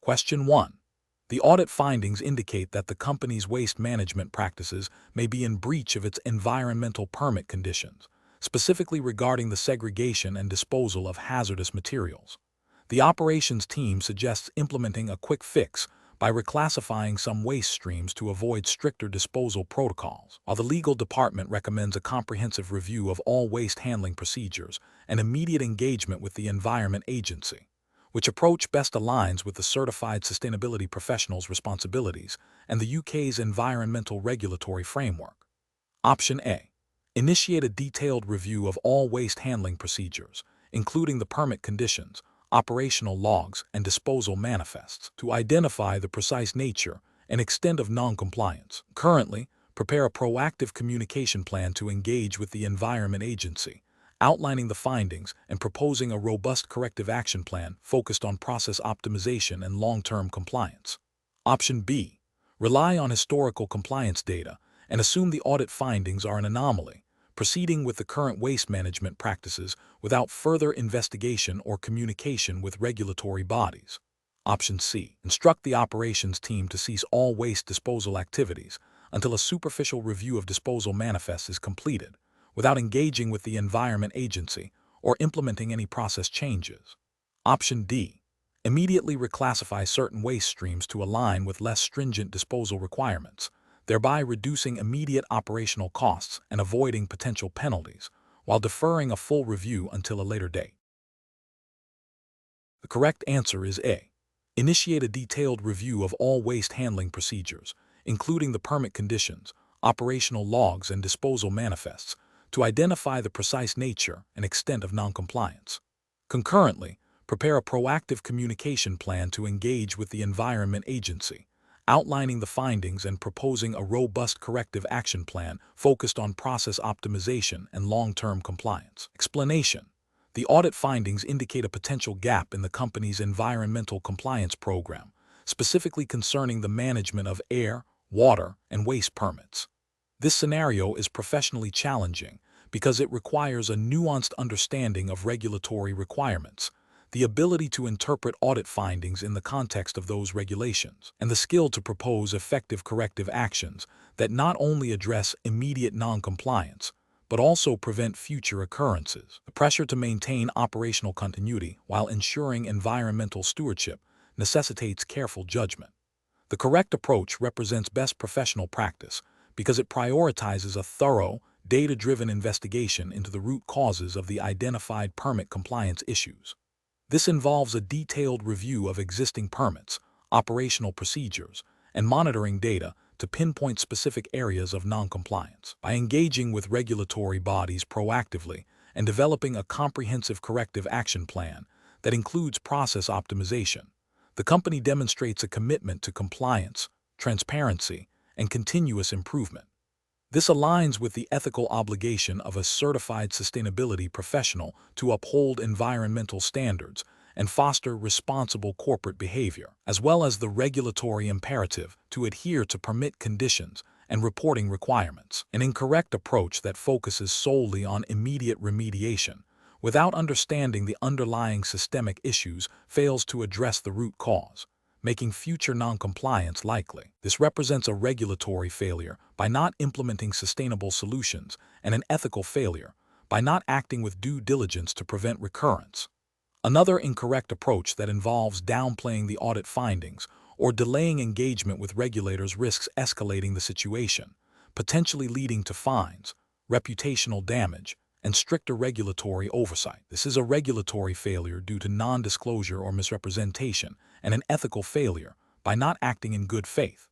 Question 1. The audit findings indicate that the company's waste management practices may be in breach of its environmental permit conditions, specifically regarding the segregation and disposal of hazardous materials. The operations team suggests implementing a quick fix by reclassifying some waste streams to avoid stricter disposal protocols, while the legal department recommends a comprehensive review of all waste handling procedures and immediate engagement with the Environment Agency. Which approach best aligns with the certified sustainability professional's responsibilities and the UK's environmental regulatory framework? Option A. Initiate a detailed review of all waste handling procedures, including the permit conditions, operational logs, and disposal manifests, to identify the precise nature and extent of non-compliance. Currently, prepare a proactive communication plan to engage with the Environment Agency, outlining the findings and proposing a robust corrective action plan focused on process optimization and long-term compliance. Option B. Rely on historical compliance data and assume the audit findings are an anomaly, proceeding with the current waste management practices without further investigation or communication with regulatory bodies. Option C. Instruct the operations team to cease all waste disposal activities until a superficial review of disposal manifests is completed, without engaging with the Environment Agency or implementing any process changes. Option D. Immediately reclassify certain waste streams to align with less stringent disposal requirements, thereby reducing immediate operational costs and avoiding potential penalties, while deferring a full review until a later date. The correct answer is A. Initiate a detailed review of all waste handling procedures, including the permit conditions, operational logs, and disposal manifests, to identify the precise nature and extent of noncompliance. Concurrently, prepare a proactive communication plan to engage with the Environment Agency, outlining the findings and proposing a robust corrective action plan focused on process optimization and long-term compliance. Explanation: the audit findings indicate a potential gap in the company's environmental compliance program, specifically concerning the management of air, water, and waste permits. This scenario is professionally challenging because it requires a nuanced understanding of regulatory requirements, the ability to interpret audit findings in the context of those regulations, and the skill to propose effective corrective actions that not only address immediate noncompliance, but also prevent future occurrences. The pressure to maintain operational continuity while ensuring environmental stewardship necessitates careful judgment. The correct approach represents best professional practice because it prioritizes a thorough, data-driven investigation into the root causes of the identified permit compliance issues. This involves a detailed review of existing permits, operational procedures, and monitoring data to pinpoint specific areas of noncompliance. By engaging with regulatory bodies proactively and developing a comprehensive corrective action plan that includes process optimization, the company demonstrates a commitment to compliance, transparency, and continuous improvement. This aligns with the ethical obligation of a certified sustainability professional to uphold environmental standards and foster responsible corporate behavior, as well as the regulatory imperative to adhere to permit conditions and reporting requirements. An incorrect approach that focuses solely on immediate remediation without understanding the underlying systemic issues fails to address the root cause, making future noncompliance likely. This represents a regulatory failure by not implementing sustainable solutions and an ethical failure by not acting with due diligence to prevent recurrence. Another incorrect approach that involves downplaying the audit findings or delaying engagement with regulators risks escalating the situation, potentially leading to fines, reputational damage, and stricter regulatory oversight. This is a regulatory failure due to non-disclosure or misrepresentation, and an ethical failure by not acting in good faith.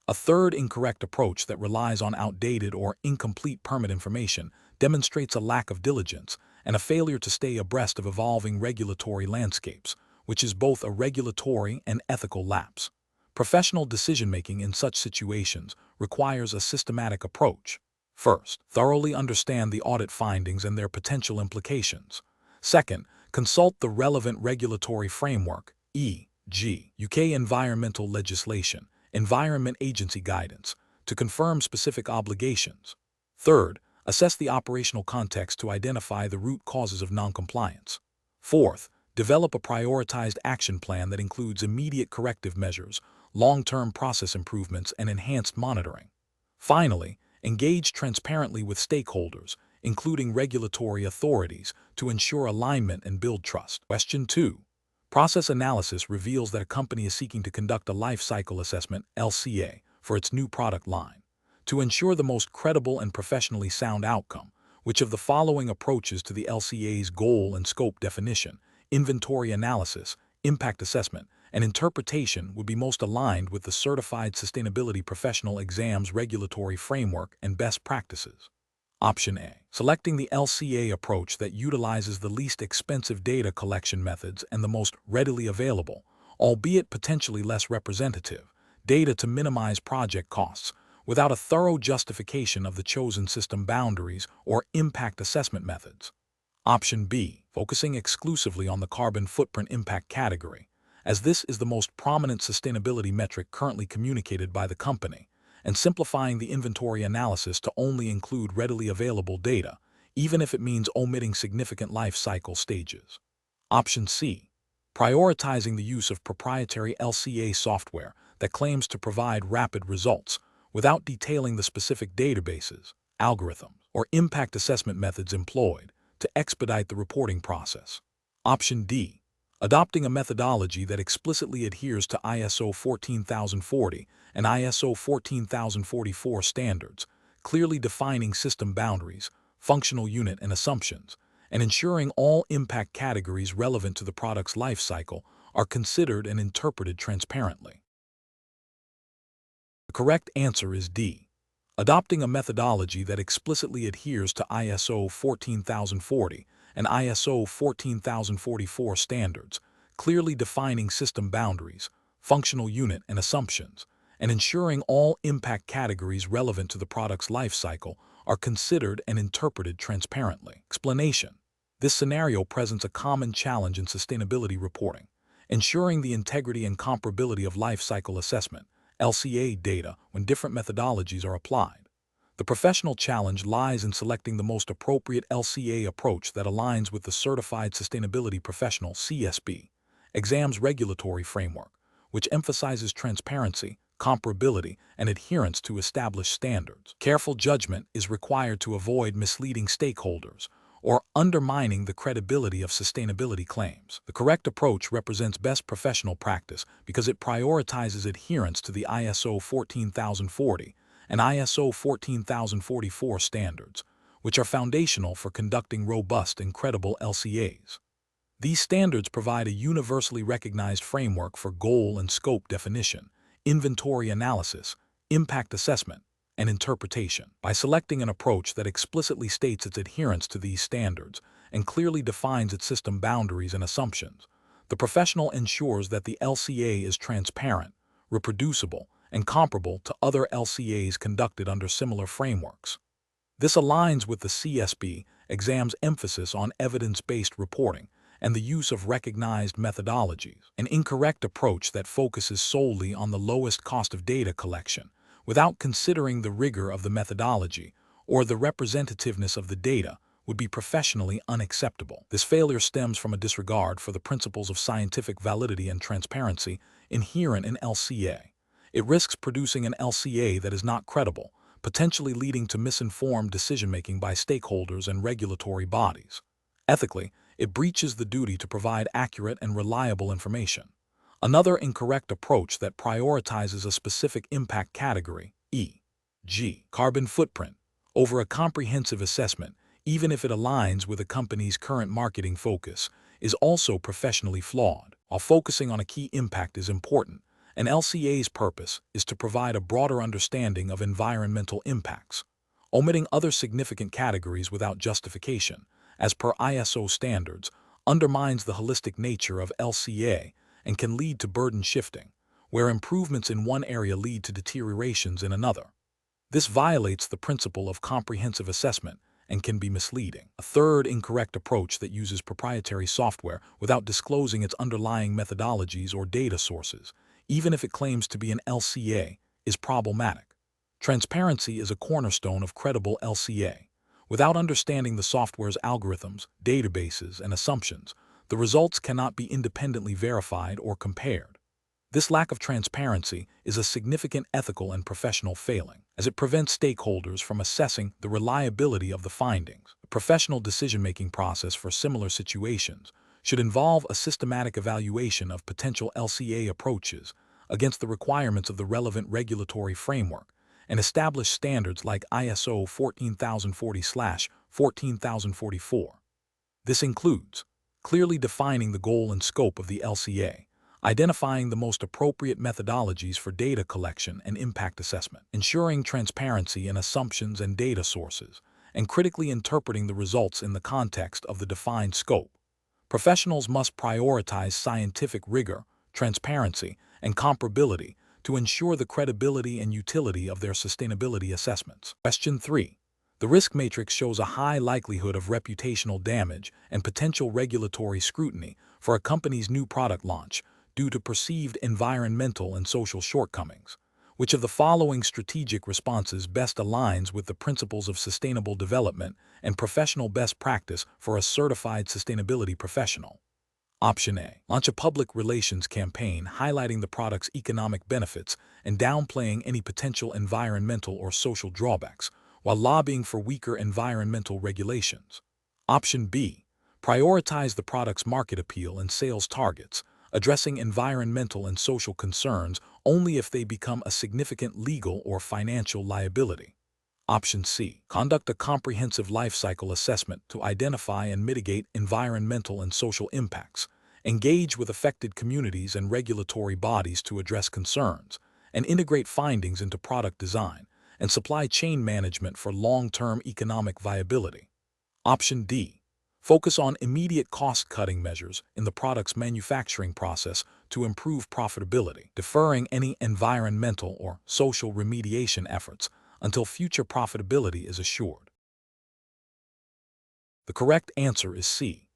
A third incorrect approach that relies on outdated or incomplete permit information demonstrates a lack of diligence and a failure to stay abreast of evolving regulatory landscapes, which is both a regulatory and ethical lapse. Professional decision-making in such situations requires a systematic approach. First, thoroughly understand the audit findings and their potential implications. Second, consult the relevant regulatory framework, e.g., UK environmental legislation, Environment Agency guidance, to confirm specific obligations. Third, assess the operational context to identify the root causes of noncompliance. Fourth, Develop a prioritized action plan that includes immediate corrective measures, long-term process improvements, and enhanced monitoring. Finally, engage transparently with stakeholders, including regulatory authorities, to ensure alignment and build trust. Question 2. Process analysis reveals that a company is seeking to conduct a life cycle assessment, LCA, for its new product line. To ensure the most credible and professionally sound outcome, which of the following approaches to the LCA's goal and scope definition, inventory analysis, impact assessment, and interpretation would be most aligned with the Certified Sustainability Professional Exams regulatory framework and best practices? Option A. Selecting the LCA approach that utilizes the least expensive data collection methods and the most readily available, albeit potentially less representative, data to minimize project costs, without a thorough justification of the chosen system boundaries or impact assessment methods. Option B. Focusing exclusively on the carbon footprint impact category, as this is the most prominent sustainability metric currently communicated by the company, and simplifying the inventory analysis to only include readily available data, even if it means omitting significant life cycle stages. Option C. Prioritizing the use of proprietary LCA software that claims to provide rapid results, without detailing the specific databases, algorithms, or impact assessment methods employed to expedite the reporting process. Option D. Adopting a methodology that explicitly adheres to ISO 14040 and ISO 14044 standards, clearly defining system boundaries, functional unit and assumptions, and ensuring all impact categories relevant to the product's life cycle are considered and interpreted transparently. The correct answer is D. Adopting a methodology that explicitly adheres to ISO 14040 and ISO 14044 standards, clearly defining system boundaries, functional unit and assumptions, and ensuring all impact categories relevant to the product's life cycle are considered and interpreted transparently. Explanation. This scenario presents a common challenge in sustainability reporting, ensuring the integrity and comparability of life cycle assessment, LCA data, when different methodologies are applied. The professional challenge lies in selecting the most appropriate LCA approach that aligns with the Certified Sustainability Professional (CSP) exams regulatory framework, which emphasizes transparency, comparability, and adherence to established standards. Careful judgment is required to avoid misleading stakeholders or undermining the credibility of sustainability claims. The correct approach represents best professional practice because it prioritizes adherence to the ISO 14040 and ISO 14044 standards, which are foundational for conducting robust and credible LCAs. These standards provide a universally recognized framework for goal and scope definition, inventory analysis, impact assessment, and interpretation. By selecting an approach that explicitly states its adherence to these standards and clearly defines its system boundaries and assumptions, the professional ensures that the LCA is transparent, reproducible, and comparable to other LCAs conducted under similar frameworks. This aligns with the CSP exam's emphasis on evidence-based reporting and the use of recognized methodologies. An incorrect approach that focuses solely on the lowest cost of data collection, without considering the rigor of the methodology or the representativeness of the data, would be professionally unacceptable. This failure stems from a disregard for the principles of scientific validity and transparency inherent in LCA. It risks producing an LCA that is not credible, potentially leading to misinformed decision-making by stakeholders and regulatory bodies. Ethically, it breaches the duty to provide accurate and reliable information. Another incorrect approach that prioritizes a specific impact category, e.g., carbon footprint, over a comprehensive assessment, even if it aligns with a company's current marketing focus, is also professionally flawed. While focusing on a key impact is important, an LCA's purpose is to provide a broader understanding of environmental impacts. Omitting other significant categories without justification, as per ISO standards, undermines the holistic nature of LCA and can lead to burden shifting, where improvements in one area lead to deteriorations in another. This violates the principle of comprehensive assessment and can be misleading. A third incorrect approach that uses proprietary software without disclosing its underlying methodologies or data sources, even if it claims to be an LCA, is problematic. Transparency is a cornerstone of credible LCA. Without understanding the software's algorithms, databases, and assumptions, the results cannot be independently verified or compared. This lack of transparency is a significant ethical and professional failing, as it prevents stakeholders from assessing the reliability of the findings. A professional decision-making process for similar situations should involve a systematic evaluation of potential LCA approaches against the requirements of the relevant regulatory framework and establish standards like ISO 14040/14044. This includes clearly defining the goal and scope of the LCA, identifying the most appropriate methodologies for data collection and impact assessment, ensuring transparency in assumptions and data sources, and critically interpreting the results in the context of the defined scope. Professionals must prioritize scientific rigor, transparency, and comparability to ensure the credibility and utility of their sustainability assessments. Question 3. The risk matrix shows a high likelihood of reputational damage and potential regulatory scrutiny for a company's new product launch due to perceived environmental and social shortcomings. Which of the following strategic responses best aligns with the principles of sustainable development and professional best practice for a certified sustainability professional? Option A. Launch a public relations campaign highlighting the product's economic benefits and downplaying any potential environmental or social drawbacks, while lobbying for weaker environmental regulations. Option B. Prioritize the product's market appeal and sales targets, addressing environmental and social concerns only if they become a significant legal or financial liability. Option C. Conduct a comprehensive life cycle assessment to identify and mitigate environmental and social impacts, engage with affected communities and regulatory bodies to address concerns, and integrate findings into product design and supply chain management for long-term economic viability. Option D. Focus on immediate cost-cutting measures in the product's manufacturing process to improve profitability, deferring any environmental or social remediation efforts until future profitability is assured. The correct answer is C.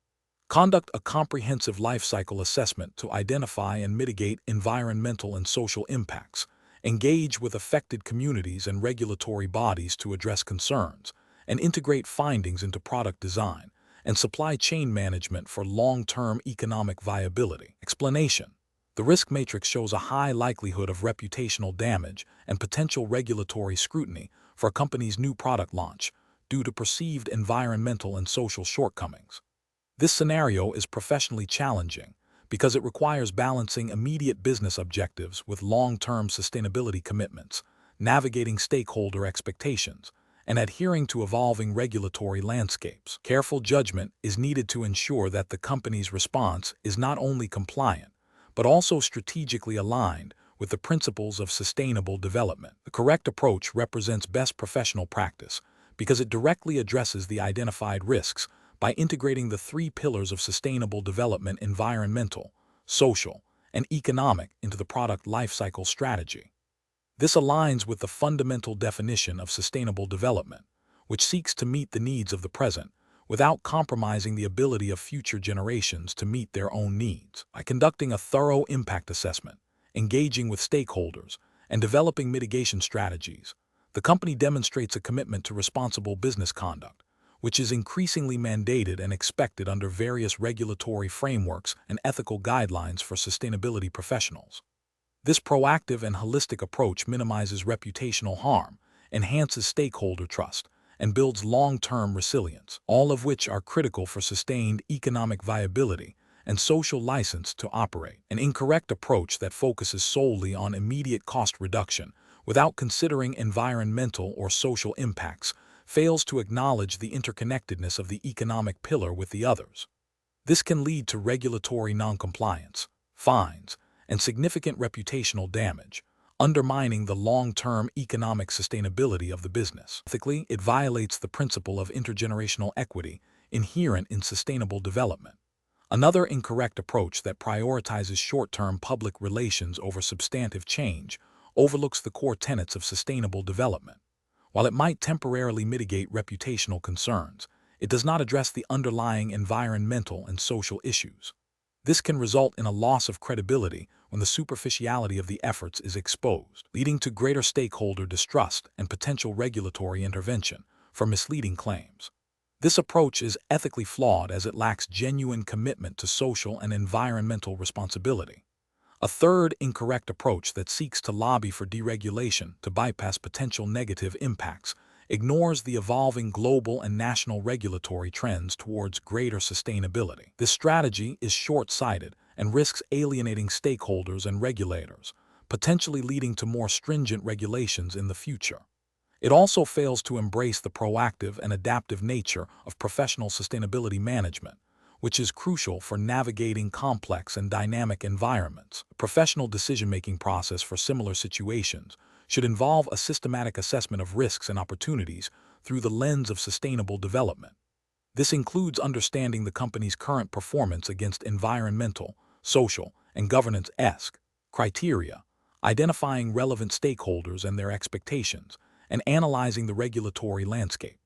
Conduct a comprehensive life cycle assessment to identify and mitigate environmental and social impacts, engage with affected communities and regulatory bodies to address concerns, and integrate findings into product design and supply chain management for long-term economic viability. Explanation. The risk matrix shows a high likelihood of reputational damage and potential regulatory scrutiny for a company's new product launch due to perceived environmental and social shortcomings. This scenario is professionally challenging because it requires balancing immediate business objectives with long-term sustainability commitments, navigating stakeholder expectations, and adhering to evolving regulatory landscapes. Careful judgment is needed to ensure that the company's response is not only compliant, but also strategically aligned with the principles of sustainable development. The correct approach represents best professional practice because it directly addresses the identified risks by integrating the three pillars of sustainable development: environmental, social, and economic into the product lifecycle strategy. This aligns with the fundamental definition of sustainable development, which seeks to meet the needs of the present without compromising the ability of future generations to meet their own needs. By conducting a thorough impact assessment, engaging with stakeholders, and developing mitigation strategies, the company demonstrates a commitment to responsible business conduct, which is increasingly mandated and expected under various regulatory frameworks and ethical guidelines for sustainability professionals. This proactive and holistic approach minimizes reputational harm, enhances stakeholder trust, and builds long-term resilience, all of which are critical for sustained economic viability and social license to operate. An incorrect approach that focuses solely on immediate cost reduction without considering environmental or social impacts fails to acknowledge the interconnectedness of the economic pillar with the others. This can lead to regulatory noncompliance, fines, and significant reputational damage, undermining the long-term economic sustainability of the business. Ethically, it violates the principle of intergenerational equity inherent in sustainable development. Another incorrect approach that prioritizes short-term public relations over substantive change overlooks the core tenets of sustainable development. While it might temporarily mitigate reputational concerns, it does not address the underlying environmental and social issues. This can result in a loss of credibility when the superficiality of the efforts is exposed, leading to greater stakeholder distrust and potential regulatory intervention for misleading claims. This approach is ethically flawed as it lacks genuine commitment to social and environmental responsibility. A third incorrect approach that seeks to lobby for deregulation to bypass potential negative impacts ignores the evolving global and national regulatory trends towards greater sustainability. This strategy is short-sighted and risks alienating stakeholders and regulators, potentially leading to more stringent regulations in the future. It also fails to embrace the proactive and adaptive nature of professional sustainability management, which is crucial for navigating complex and dynamic environments. A professional decision-making process for similar situations should involve a systematic assessment of risks and opportunities through the lens of sustainable development. This includes understanding the company's current performance against environmental, social, and governance criteria, identifying relevant stakeholders and their expectations, and analyzing the regulatory landscape.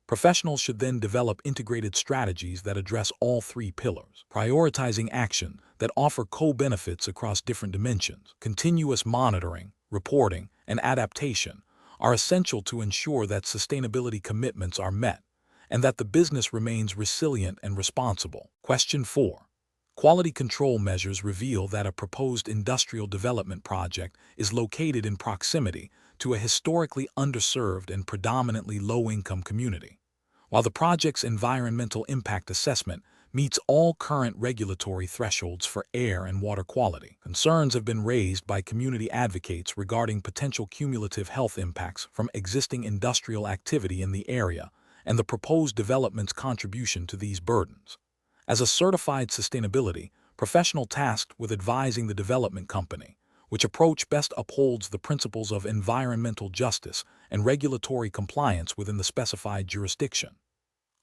Professionals should then develop integrated strategies that address all three pillars, prioritizing action that offer co-benefits across different dimensions. Continuous monitoring, reporting, and adaptation are essential to ensure that sustainability commitments are met and that the business remains resilient and responsible. Question 4. Quality control measures reveal that a proposed industrial development project is located in proximity to a historically underserved and predominantly low-income community. While the project's environmental impact assessment meets all current regulatory thresholds for air and water quality, concerns have been raised by community advocates regarding potential cumulative health impacts from existing industrial activity in the area and the proposed development's contribution to these burdens. As a certified sustainability professional tasked with advising the development company, which approach best upholds the principles of environmental justice and regulatory compliance within the specified jurisdiction.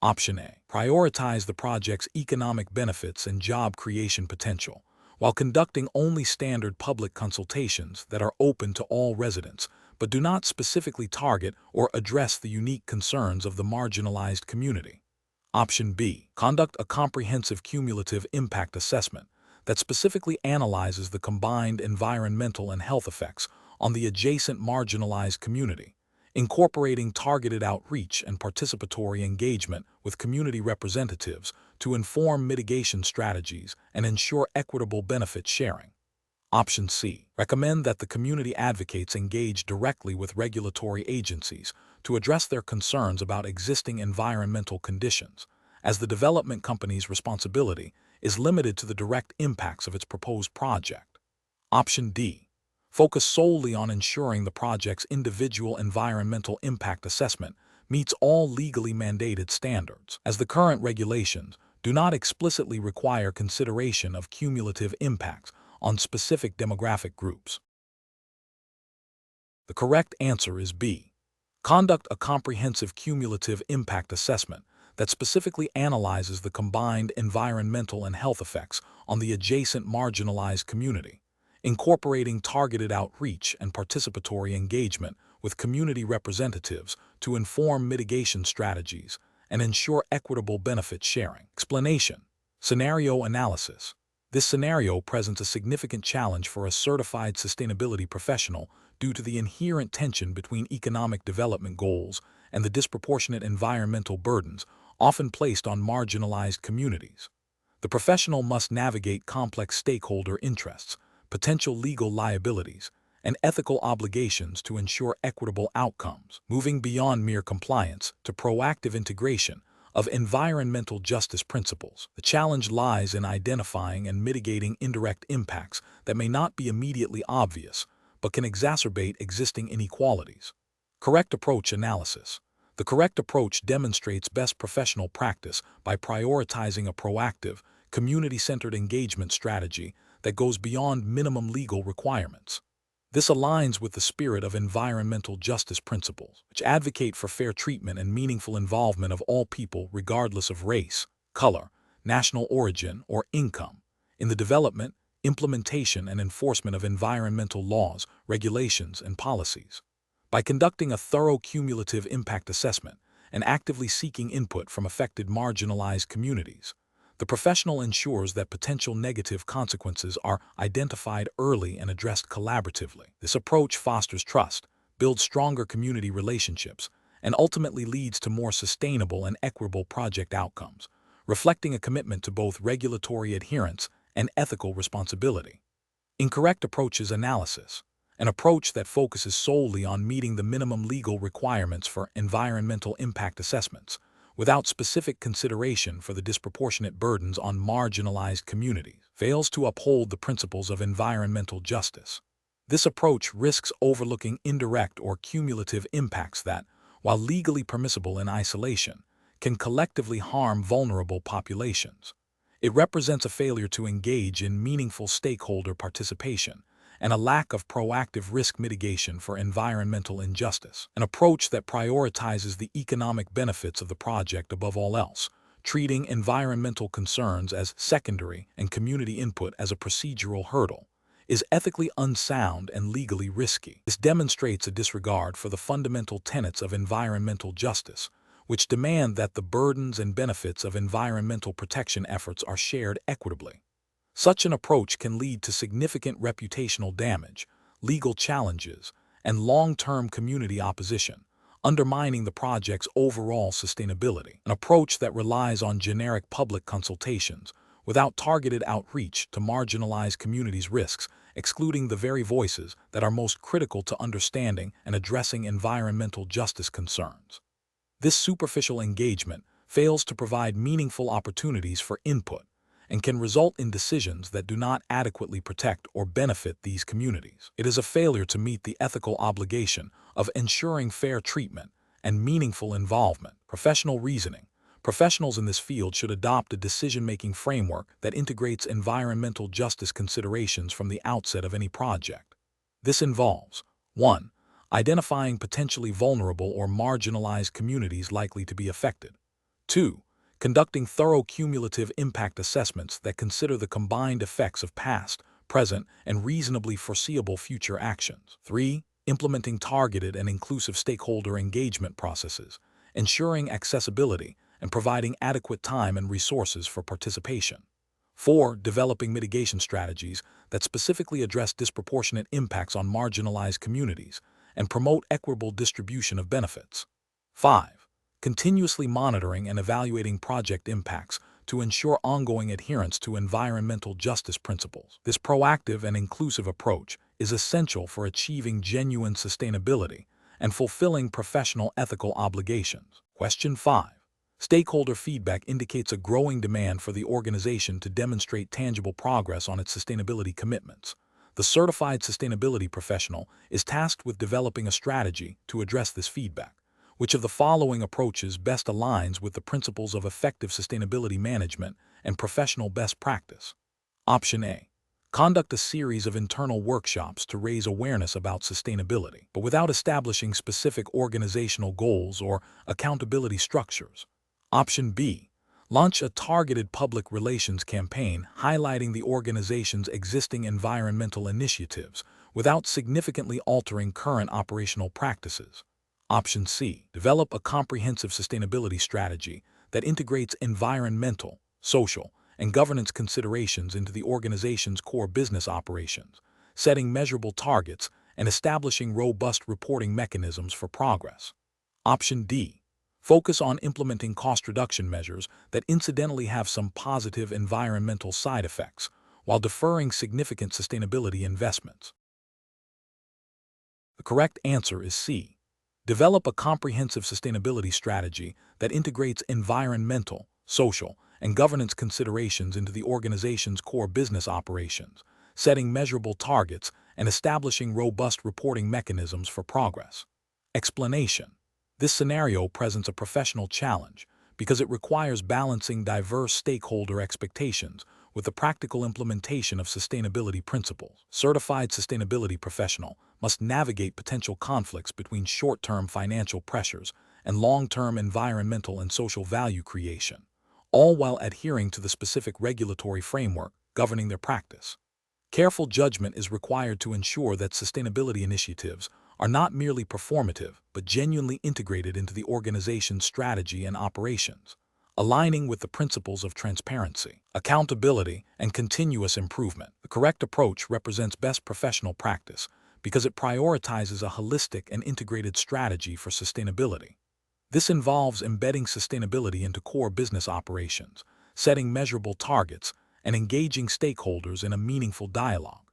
Option A. Prioritize the project's economic benefits and job creation potential, while conducting only standard public consultations that are open to all residents, but do not specifically target or address the unique concerns of the marginalized community. Option B. Conduct a comprehensive cumulative impact assessment that specifically analyzes the combined environmental and health effects on the adjacent marginalized community, incorporating targeted outreach and participatory engagement with community representatives to inform mitigation strategies and ensure equitable benefit sharing. Option C. Recommend that the community advocates engage directly with regulatory agencies to address their concerns about existing environmental conditions, as the development company's responsibility is limited to the direct impacts of its proposed project. Option D. Focus solely on ensuring the project's individual environmental impact assessment meets all legally mandated standards, as the current regulations do not explicitly require consideration of cumulative impacts on specific demographic groups. The correct answer is B. Conduct a comprehensive cumulative impact assessment that specifically analyzes the combined environmental and health effects on the adjacent marginalized community, incorporating targeted outreach and participatory engagement with community representatives to inform mitigation strategies and ensure equitable benefit sharing. Explanation. Scenario analysis. This scenario presents a significant challenge for a certified sustainability professional due to the inherent tension between economic development goals and the disproportionate environmental burdens often placed on marginalized communities. The professional must navigate complex stakeholder interests, potential legal liabilities, and ethical obligations to ensure equitable outcomes, moving beyond mere compliance to proactive integration of environmental justice principles. The challenge lies in identifying and mitigating indirect impacts that may not be immediately obvious, but can exacerbate existing inequalities. Correct approach analysis. The correct approach demonstrates best professional practice by prioritizing a proactive, community-centered engagement strategy that goes beyond minimum legal requirements. This aligns with the spirit of environmental justice principles, which advocate for fair treatment and meaningful involvement of all people regardless of race, color, national origin, or income, in the development, implementation, and enforcement of environmental laws, regulations, and policies. By conducting a thorough cumulative impact assessment and actively seeking input from affected marginalized communities, the professional ensures that potential negative consequences are identified early and addressed collaboratively. This approach fosters trust, builds stronger community relationships, and ultimately leads to more sustainable and equitable project outcomes, reflecting a commitment to both regulatory adherence and ethical responsibility. Incorrect approaches analysis, an approach that focuses solely on meeting the minimum legal requirements for environmental impact assessments, without specific consideration for the disproportionate burdens on marginalized communities, fails to uphold the principles of environmental justice. This approach risks overlooking indirect or cumulative impacts that, while legally permissible in isolation, can collectively harm vulnerable populations. It represents a failure to engage in meaningful stakeholder participation and a lack of proactive risk mitigation for environmental injustice, an approach that prioritizes the economic benefits of the project above all else, treating environmental concerns as secondary and community input as a procedural hurdle, is ethically unsound and legally risky. This demonstrates a disregard for the fundamental tenets of environmental justice, which demand that the burdens and benefits of environmental protection efforts are shared equitably. Such an approach can lead to significant reputational damage, legal challenges, and long-term community opposition, undermining the project's overall sustainability. An approach that relies on generic public consultations without targeted outreach to marginalized communities risks excluding the very voices that are most critical to understanding and addressing environmental justice concerns. This superficial engagement fails to provide meaningful opportunities for input and can result in decisions that do not adequately protect or benefit these communities. It is a failure to meet the ethical obligation of ensuring fair treatment and meaningful involvement. Professional reasoning. Professionals in this field should adopt a decision-making framework that integrates environmental justice considerations from the outset of any project. This involves 1. Identifying potentially vulnerable or marginalized communities likely to be affected. 2. Conducting thorough cumulative impact assessments that consider the combined effects of past, present, and reasonably foreseeable future actions. 3. Implementing targeted and inclusive stakeholder engagement processes, ensuring accessibility and providing adequate time and resources for participation. 4. Developing mitigation strategies that specifically address disproportionate impacts on marginalized communities and promote equitable distribution of benefits. 5. Continuously monitoring and evaluating project impacts to ensure ongoing adherence to environmental justice principles. This proactive and inclusive approach is essential for achieving genuine sustainability and fulfilling professional ethical obligations. Question 5. Stakeholder feedback indicates a growing demand for the organization to demonstrate tangible progress on its sustainability commitments. The certified sustainability professional is tasked with developing a strategy to address this feedback. Which of the following approaches best aligns with the principles of effective sustainability management and professional best practice? Option A. Conduct a series of internal workshops to raise awareness about sustainability, but without establishing specific organizational goals or accountability structures. Option B. Launch a targeted public relations campaign highlighting the organization's existing environmental initiatives without significantly altering current operational practices. Option C. Develop a comprehensive sustainability strategy that integrates environmental, social, and governance considerations into the organization's core business operations, setting measurable targets and establishing robust reporting mechanisms for progress. Option D. Focus on implementing cost reduction measures that incidentally have some positive environmental side effects, while deferring significant sustainability investments. The correct answer is C. Develop a comprehensive sustainability strategy that integrates environmental, social, and governance considerations into the organization's core business operations, setting measurable targets and establishing robust reporting mechanisms for progress. Explanation. This scenario presents a professional challenge because it requires balancing diverse stakeholder expectations with the practical implementation of sustainability principles. Certified sustainability professional must navigate potential conflicts between short-term financial pressures and long-term environmental and social value creation, all while adhering to the specific regulatory framework governing their practice. Careful judgment is required to ensure that sustainability initiatives are not merely performative but genuinely integrated into the organization's strategy and operations, aligning with the principles of transparency, accountability, and continuous improvement. The correct approach represents best professional practice because it prioritizes a holistic and integrated strategy for sustainability. This involves embedding sustainability into core business operations, setting measurable targets, and engaging stakeholders in a meaningful dialogue.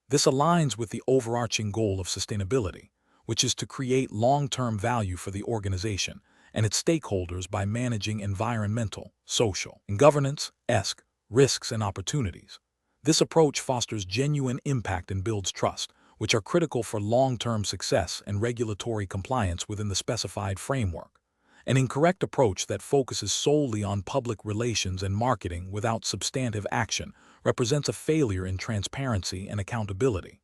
This aligns with the overarching goal of sustainability, which is to create long-term value for the organization and its stakeholders by managing environmental, social, and governance-esque risks and opportunities. This approach fosters genuine impact and builds trust, which are critical for long-term success and regulatory compliance within the specified framework. An incorrect approach that focuses solely on public relations and marketing without substantive action represents a failure in transparency and accountability.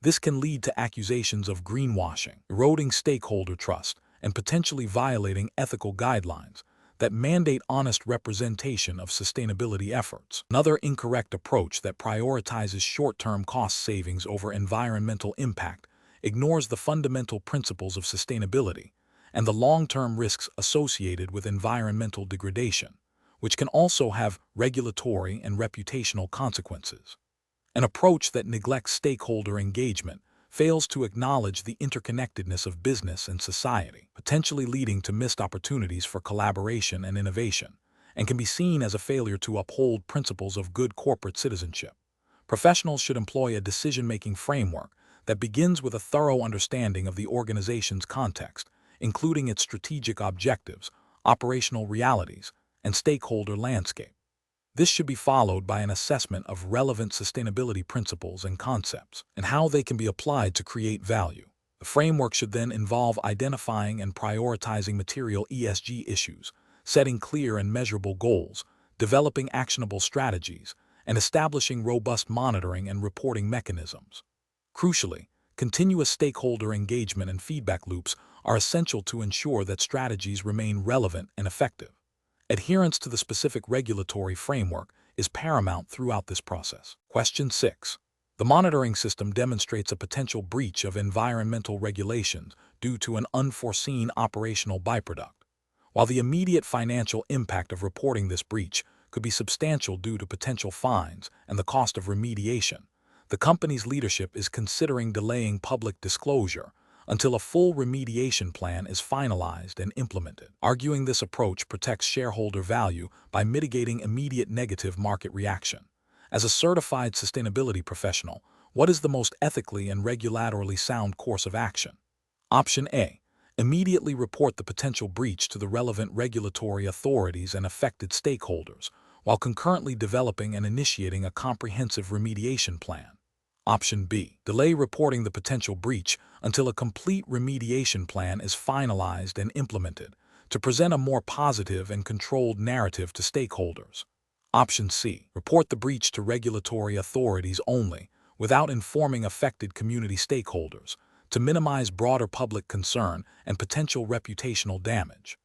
This can lead to accusations of greenwashing, eroding stakeholder trust, and potentially violating ethical guidelines that mandate honest representation of sustainability efforts. Another incorrect approach that prioritizes short-term cost savings over environmental impact ignores the fundamental principles of sustainability and the long-term risks associated with environmental degradation, which can also have regulatory and reputational consequences. An approach that neglects stakeholder engagement fails to acknowledge the interconnectedness of business and society, potentially leading to missed opportunities for collaboration and innovation, and can be seen as a failure to uphold principles of good corporate citizenship. Professionals should employ a decision-making framework that begins with a thorough understanding of the organization's context, including its strategic objectives, operational realities, and stakeholder landscape. This should be followed by an assessment of relevant sustainability principles and concepts, and how they can be applied to create value. The framework should then involve identifying and prioritizing material ESG issues, setting clear and measurable goals, developing actionable strategies, and establishing robust monitoring and reporting mechanisms. Crucially, continuous stakeholder engagement and feedback loops are essential to ensure that strategies remain relevant and effective. Adherence to the specific regulatory framework is paramount throughout this process. Question 6. The monitoring system demonstrates a potential breach of environmental regulations due to an unforeseen operational byproduct. While the immediate financial impact of reporting this breach could be substantial due to potential fines and the cost of remediation, the company's leadership is considering delaying public disclosure until a full remediation plan is finalized and implemented. Arguing this approach protects shareholder value by mitigating immediate negative market reaction. As a certified sustainability professional, what is the most ethically and regulatorily sound course of action? Option A. Immediately report the potential breach to the relevant regulatory authorities and affected stakeholders, while concurrently developing and initiating a comprehensive remediation plan. Option B. Delay reporting the potential breach until a complete remediation plan is finalized and implemented to present a more positive and controlled narrative to stakeholders. Option C. Report the breach to regulatory authorities only, without informing affected community stakeholders, to minimize broader public concern and potential reputational damage.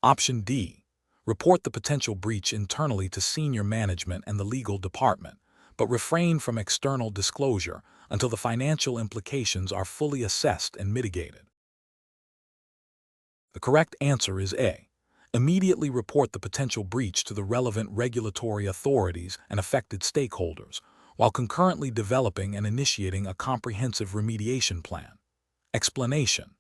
Option D. Report the potential breach internally to senior management and the legal department, but refrain from external disclosure until the financial implications are fully assessed and mitigated. The correct answer is A. Immediately report the potential breach to the relevant regulatory authorities and affected stakeholders, while concurrently developing and initiating a comprehensive remediation plan. Explanation.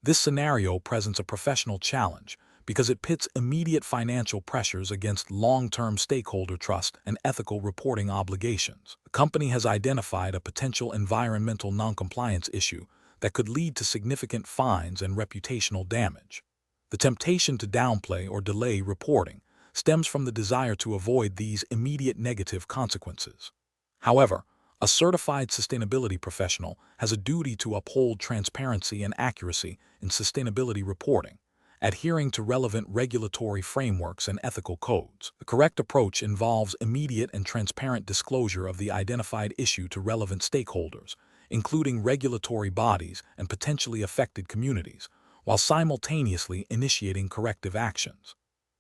This scenario presents a professional challenge because it pits immediate financial pressures against long-term stakeholder trust and ethical reporting obligations. The company has identified a potential environmental noncompliance issue that could lead to significant fines and reputational damage. The temptation to downplay or delay reporting stems from the desire to avoid these immediate negative consequences. However, a certified sustainability professional has a duty to uphold transparency and accuracy in sustainability reporting, adhering to relevant regulatory frameworks and ethical codes. The correct approach involves immediate and transparent disclosure of the identified issue to relevant stakeholders, including regulatory bodies and potentially affected communities, while simultaneously initiating corrective actions.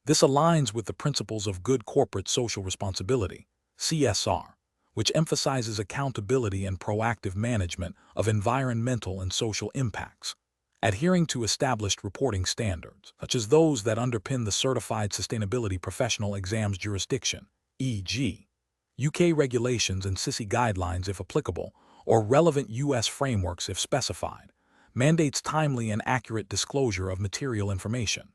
This aligns with the principles of good corporate social responsibility, CSR, which emphasizes accountability and proactive management of environmental and social impacts. Adhering to established reporting standards, such as those that underpin the Certified Sustainability Professional Exams jurisdiction, e.g., UK regulations and CISI guidelines if applicable, or relevant US frameworks if specified, mandates timely and accurate disclosure of material information.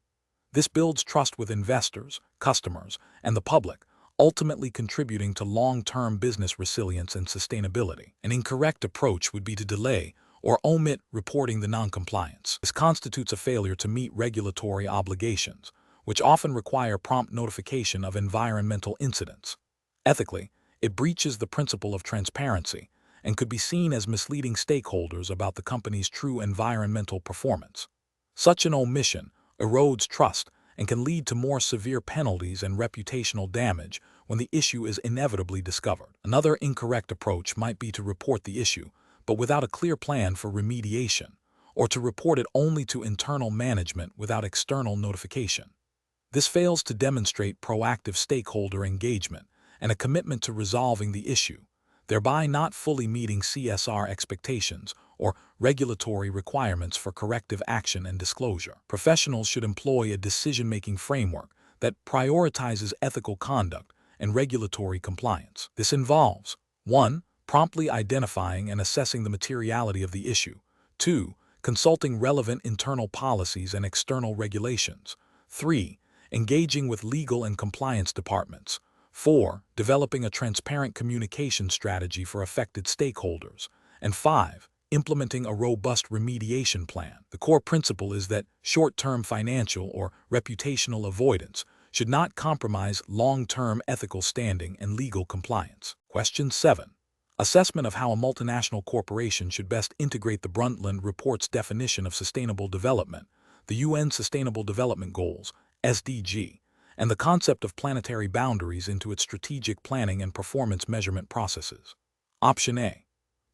This builds trust with investors, customers, and the public, ultimately contributing to long-term business resilience and sustainability. An incorrect approach would be to delay or omit reporting the noncompliance. This constitutes a failure to meet regulatory obligations, which often require prompt notification of environmental incidents. Ethically, it breaches the principle of transparency and could be seen as misleading stakeholders about the company's true environmental performance. Such an omission erodes trust and can lead to more severe penalties and reputational damage when the issue is inevitably discovered. Another incorrect approach might be to report the issue, but without a clear plan for remediation, or to report it only to internal management without external notification. This fails to demonstrate proactive stakeholder engagement and a commitment to resolving the issue, thereby not fully meeting CSR expectations or regulatory requirements for corrective action and disclosure. Professionals should employ a decision-making framework that prioritizes ethical conduct and regulatory compliance. This involves 1. Promptly identifying and assessing the materiality of the issue. 2. Consulting relevant internal policies and external regulations. 3. Engaging with legal and compliance departments. 4. Developing a transparent communication strategy for affected stakeholders. And 5. Implementing a robust remediation plan. The core principle is that short-term financial or reputational avoidance should not compromise long-term ethical standing and legal compliance. Question 7. Assessment of how a multinational corporation should best integrate the Brundtland Report's definition of sustainable development, the UN Sustainable Development Goals, SDG, and the concept of planetary boundaries into its strategic planning and performance measurement processes. Option A.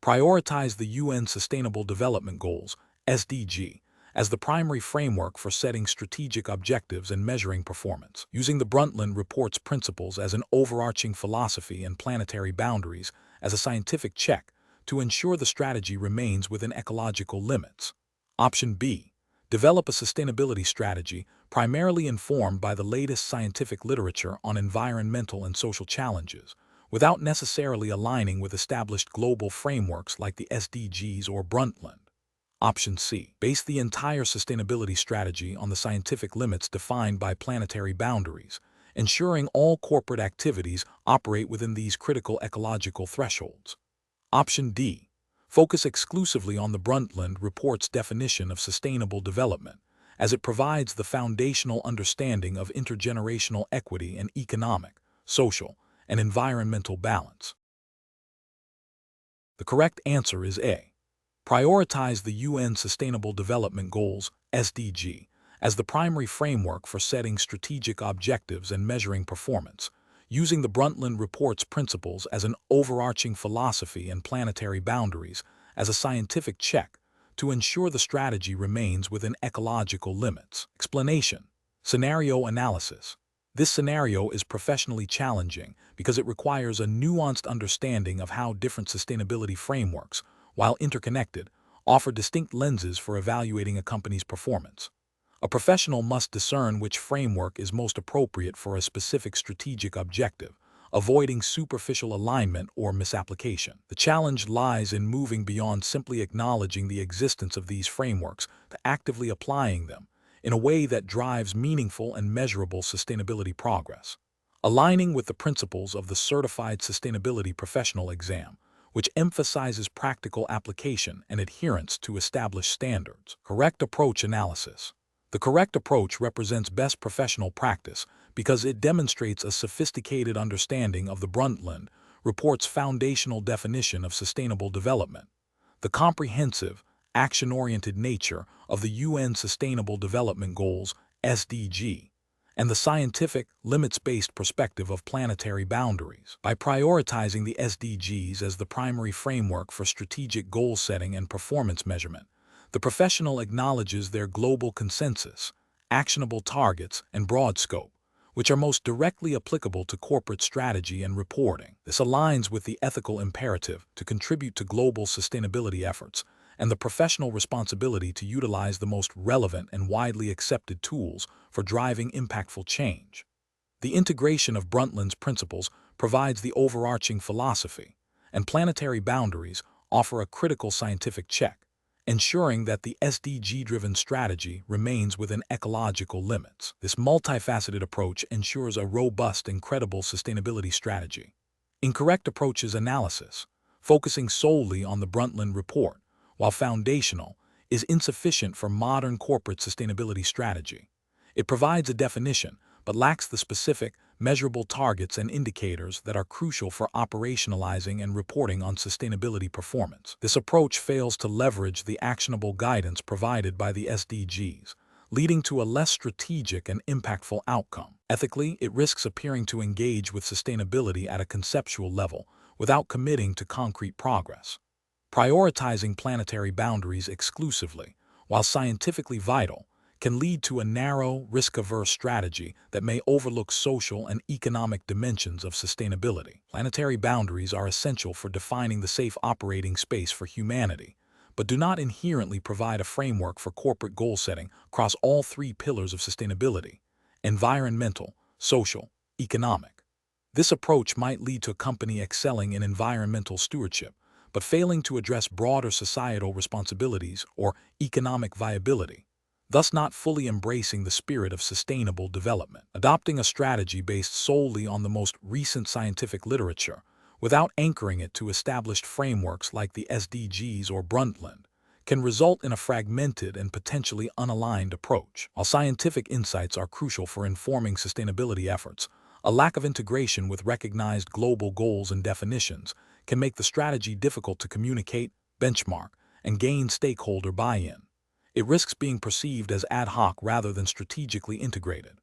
Prioritize the UN Sustainable Development Goals, SDG, as the primary framework for setting strategic objectives and measuring performance, using the Brundtland Report's principles as an overarching philosophy and planetary boundaries as a scientific check to ensure the strategy remains within ecological limits. Option B. Develop a sustainability strategy primarily informed by the latest scientific literature on environmental and social challenges, without necessarily aligning with established global frameworks like the SDGs or Brundtland. Option C. Base the entire sustainability strategy on the scientific limits defined by planetary boundaries, ensuring all corporate activities operate within these critical ecological thresholds. Option D. Focus exclusively on the Brundtland Report's definition of sustainable development, as it provides the foundational understanding of intergenerational equity and economic, social, and environmental balance. The correct answer is A. Prioritize the UN Sustainable Development Goals, SDG, as the primary framework for setting strategic objectives and measuring performance, using the Brundtland Report's principles as an overarching philosophy and planetary boundaries as a scientific check to ensure the strategy remains within ecological limits. Explanation. Scenario analysis. This scenario is professionally challenging because it requires a nuanced understanding of how different sustainability frameworks, while interconnected, offer distinct lenses for evaluating a company's performance. A professional must discern which framework is most appropriate for a specific strategic objective, avoiding superficial alignment or misapplication. The challenge lies in moving beyond simply acknowledging the existence of these frameworks to actively applying them in a way that drives meaningful and measurable sustainability progress. Aligning with the principles of the Certified Sustainability Professional exam, which emphasizes practical application and adherence to established standards. Correct approach analysis. The correct approach represents best professional practice because it demonstrates a sophisticated understanding of the Brundtland Report's foundational definition of sustainable development, the comprehensive, action-oriented nature of the UN Sustainable Development Goals, SDG, and the scientific, limits-based perspective of planetary boundaries. By prioritizing the SDGs as the primary framework for strategic goal setting and performance measurement, the professional acknowledges their global consensus, actionable targets, and broad scope, which are most directly applicable to corporate strategy and reporting. This aligns with the ethical imperative to contribute to global sustainability efforts and the professional responsibility to utilize the most relevant and widely accepted tools for driving impactful change. The integration of Brundtland's principles provides the overarching philosophy, and planetary boundaries offer a critical scientific check, ensuring that the SDG-driven strategy remains within ecological limits. This multifaceted approach ensures a robust and credible sustainability strategy. Incorrect approaches analysis, focusing solely on the Brundtland Report, while foundational, is insufficient for modern corporate sustainability strategy. It provides a definition, but lacks the specific, measurable targets and indicators that are crucial for operationalizing and reporting on sustainability performance. This approach fails to leverage the actionable guidance provided by the SDGs, leading to a less strategic and impactful outcome. Ethically, it risks appearing to engage with sustainability at a conceptual level without committing to concrete progress. Prioritizing planetary boundaries exclusively, while scientifically vital, can lead to a narrow, risk-averse strategy that may overlook social and economic dimensions of sustainability. Planetary boundaries are essential for defining the safe operating space for humanity, but do not inherently provide a framework for corporate goal setting across all three pillars of sustainability: environmental, social, economic. This approach might lead to a company excelling in environmental stewardship, but failing to address broader societal responsibilities or economic viability, thus not fully embracing the spirit of sustainable development. Adopting a strategy based solely on the most recent scientific literature, without anchoring it to established frameworks like the SDGs or Brundtland, can result in a fragmented and potentially unaligned approach. While scientific insights are crucial for informing sustainability efforts, a lack of integration with recognized global goals and definitions can make the strategy difficult to communicate, benchmark, and gain stakeholder buy-in. It risks being perceived as ad hoc rather than strategically integrated.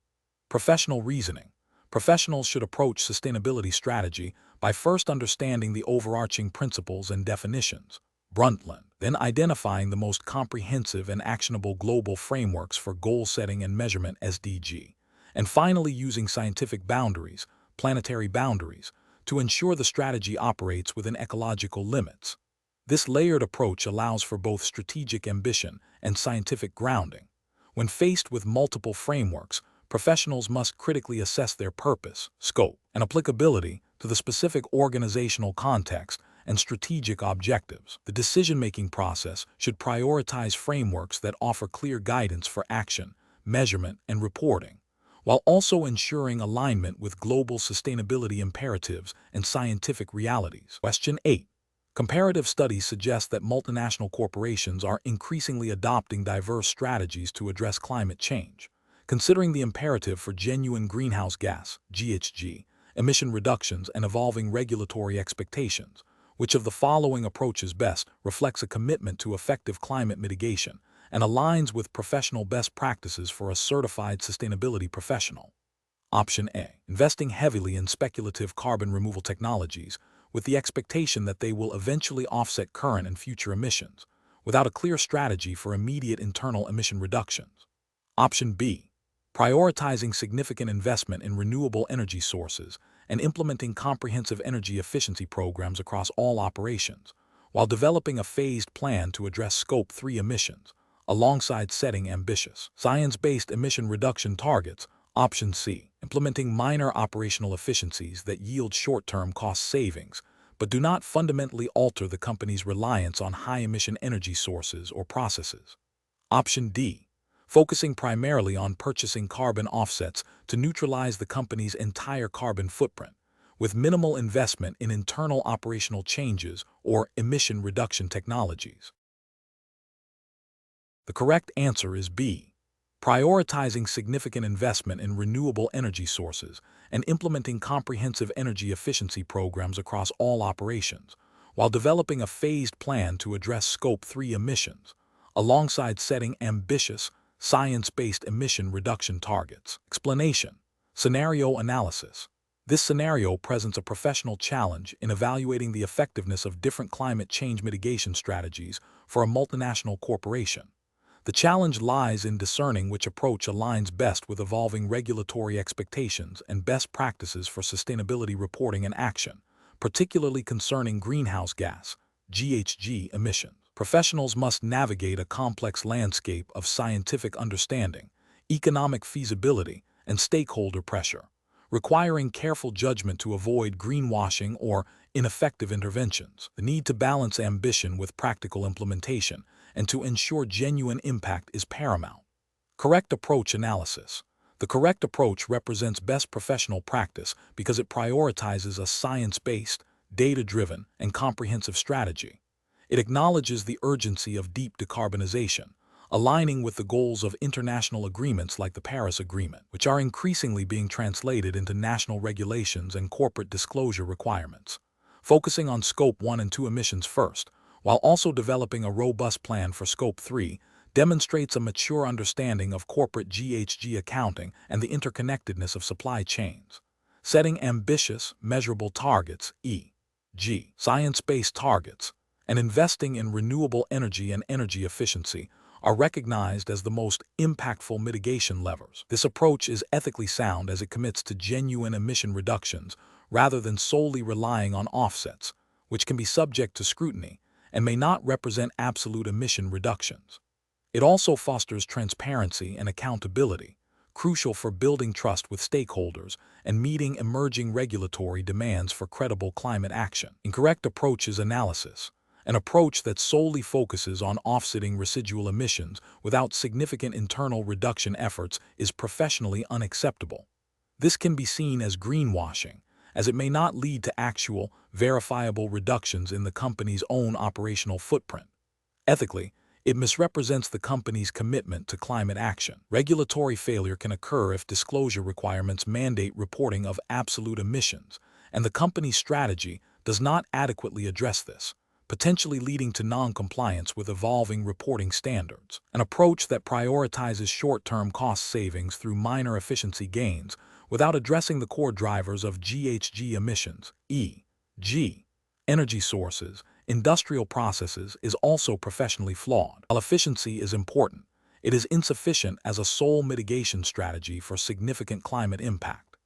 Professional reasoning. Professionals should approach sustainability strategy by first understanding the overarching principles and definitions, Brundtland, then identifying the most comprehensive and actionable global frameworks for goal setting and measurement, SDG, and finally using scientific boundaries, planetary boundaries, to ensure the strategy operates within ecological limits. This layered approach allows for both strategic ambition and scientific grounding. When faced with multiple frameworks, professionals must critically assess their purpose, scope, and applicability to the specific organizational context and strategic objectives. The decision-making process should prioritize frameworks that offer clear guidance for action, measurement, and reporting, while also ensuring alignment with global sustainability imperatives and scientific realities. Question 8. Comparative studies suggest that multinational corporations are increasingly adopting diverse strategies to address climate change. Considering the imperative for genuine greenhouse gas (GHG) emission reductions and evolving regulatory expectations, which of the following approaches best reflects a commitment to effective climate mitigation and aligns with professional best practices for a certified sustainability professional? Option A. Investing heavily in speculative carbon removal technologies with the expectation that they will eventually offset current and future emissions, without a clear strategy for immediate internal emission reductions. Option B. Prioritizing significant investment in renewable energy sources and implementing comprehensive energy efficiency programs across all operations, while developing a phased plan to address Scope 3 emissions, alongside setting ambitious, science-based emission reduction targets. Option C. Implementing minor operational efficiencies that yield short-term cost savings, but do not fundamentally alter the company's reliance on high-emission energy sources or processes. Option D. Focusing primarily on purchasing carbon offsets to neutralize the company's entire carbon footprint, with minimal investment in internal operational changes or emission reduction technologies. The correct answer is B. Prioritizing significant investment in renewable energy sources and implementing comprehensive energy efficiency programs across all operations, while developing a phased plan to address Scope 3 emissions, alongside setting ambitious, science-based emission reduction targets. Explanation. Scenario analysis. This scenario presents a professional challenge in evaluating the effectiveness of different climate change mitigation strategies for a multinational corporation. The challenge lies in discerning which approach aligns best with evolving regulatory expectations and best practices for sustainability reporting and action, particularly concerning greenhouse gas (GHG) emissions. Professionals must navigate a complex landscape of scientific understanding, economic feasibility, and stakeholder pressure, requiring careful judgment to avoid greenwashing or ineffective interventions. The need to balance ambition with practical implementation and to ensure genuine impact is paramount. Correct approach analysis. The correct approach represents best professional practice because it prioritizes a science-based, data-driven, and comprehensive strategy. It acknowledges the urgency of deep decarbonization, aligning with the goals of international agreements like the Paris Agreement, which are increasingly being translated into national regulations and corporate disclosure requirements. Focusing on Scope 1 and 2 emissions first, while also developing a robust plan for Scope 3, demonstrates a mature understanding of corporate GHG accounting and the interconnectedness of supply chains. Setting ambitious, measurable targets, e.g., science-based targets, and investing in renewable energy and energy efficiency are recognized as the most impactful mitigation levers. This approach is ethically sound as it commits to genuine emission reductions rather than solely relying on offsets, which can be subject to scrutiny and may not represent absolute emission reductions. It also fosters transparency and accountability, crucial for building trust with stakeholders and meeting emerging regulatory demands for credible climate action. Incorrect approaches analysis. An approach that solely focuses on offsetting residual emissions without significant internal reduction efforts is professionally unacceptable. This can be seen as greenwashing, as it may not lead to actual, verifiable reductions in the company's own operational footprint. Ethically, it misrepresents the company's commitment to climate action. Regulatory failure can occur if disclosure requirements mandate reporting of absolute emissions, and the company's strategy does not adequately address this, potentially leading to non-compliance with evolving reporting standards. An approach that prioritizes short-term cost savings through minor efficiency gains without addressing the core drivers of GHG emissions, e.g., energy sources, industrial processes, is also professionally flawed. While efficiency is important, it is insufficient as a sole mitigation strategy for significant climate impact.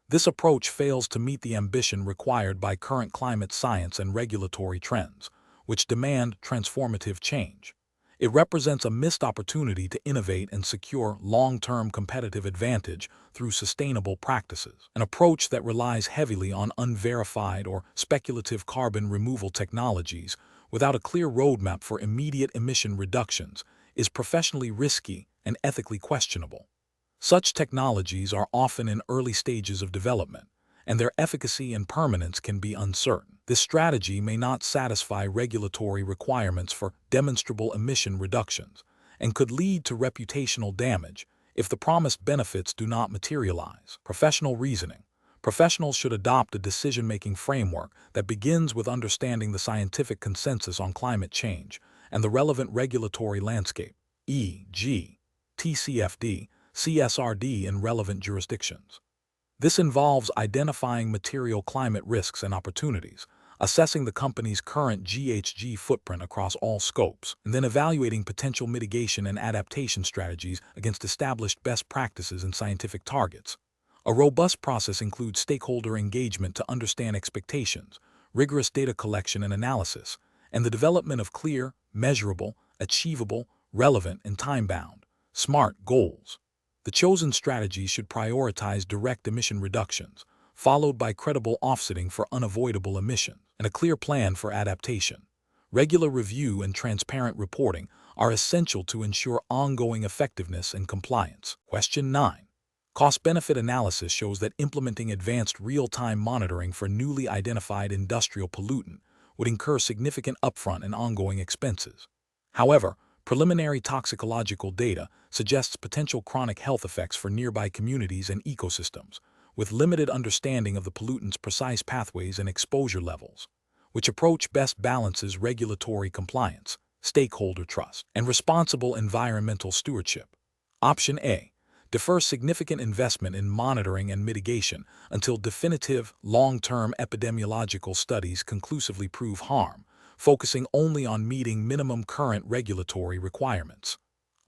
This approach fails to meet the ambition required by current climate science and regulatory trends, which demand transformative change. It represents a missed opportunity to innovate and secure long-term competitive advantage through sustainable practices. An approach that relies heavily on unverified or speculative carbon removal technologies without a clear roadmap for immediate emission reductions is professionally risky and ethically questionable. Such technologies are often in early stages of development, and their efficacy and permanence can be uncertain. This strategy may not satisfy regulatory requirements for demonstrable emission reductions and could lead to reputational damage if the promised benefits do not materialize. Professional reasoning. Professionals should adopt a decision-making framework that begins with understanding the scientific consensus on climate change and the relevant regulatory landscape, e.g., TCFD, CSRD in relevant jurisdictions. This involves identifying material climate risks and opportunities, assessing the company's current GHG footprint across all scopes, and then evaluating potential mitigation and adaptation strategies against established best practices and scientific targets. A robust process includes stakeholder engagement to understand expectations, rigorous data collection and analysis, and the development of clear, measurable, achievable, relevant, and time-bound, SMART goals. The chosen strategy should prioritize direct emission reductions, followed by credible offsetting for unavoidable emissions, and a clear plan for adaptation. Regular review and transparent reporting are essential to ensure ongoing effectiveness and compliance. Question 9. Cost-benefit analysis shows that implementing advanced real-time monitoring for newly identified industrial pollutant would incur significant upfront and ongoing expenses. However, preliminary toxicological data suggests potential chronic health effects for nearby communities and ecosystems, with limited understanding of the pollutant's precise pathways and exposure levels. Which approach best balances regulatory compliance, stakeholder trust, and responsible environmental stewardship? Option A. Defer significant investment in monitoring and mitigation until definitive, long-term epidemiological studies conclusively prove harm, focusing only on meeting minimum current regulatory requirements.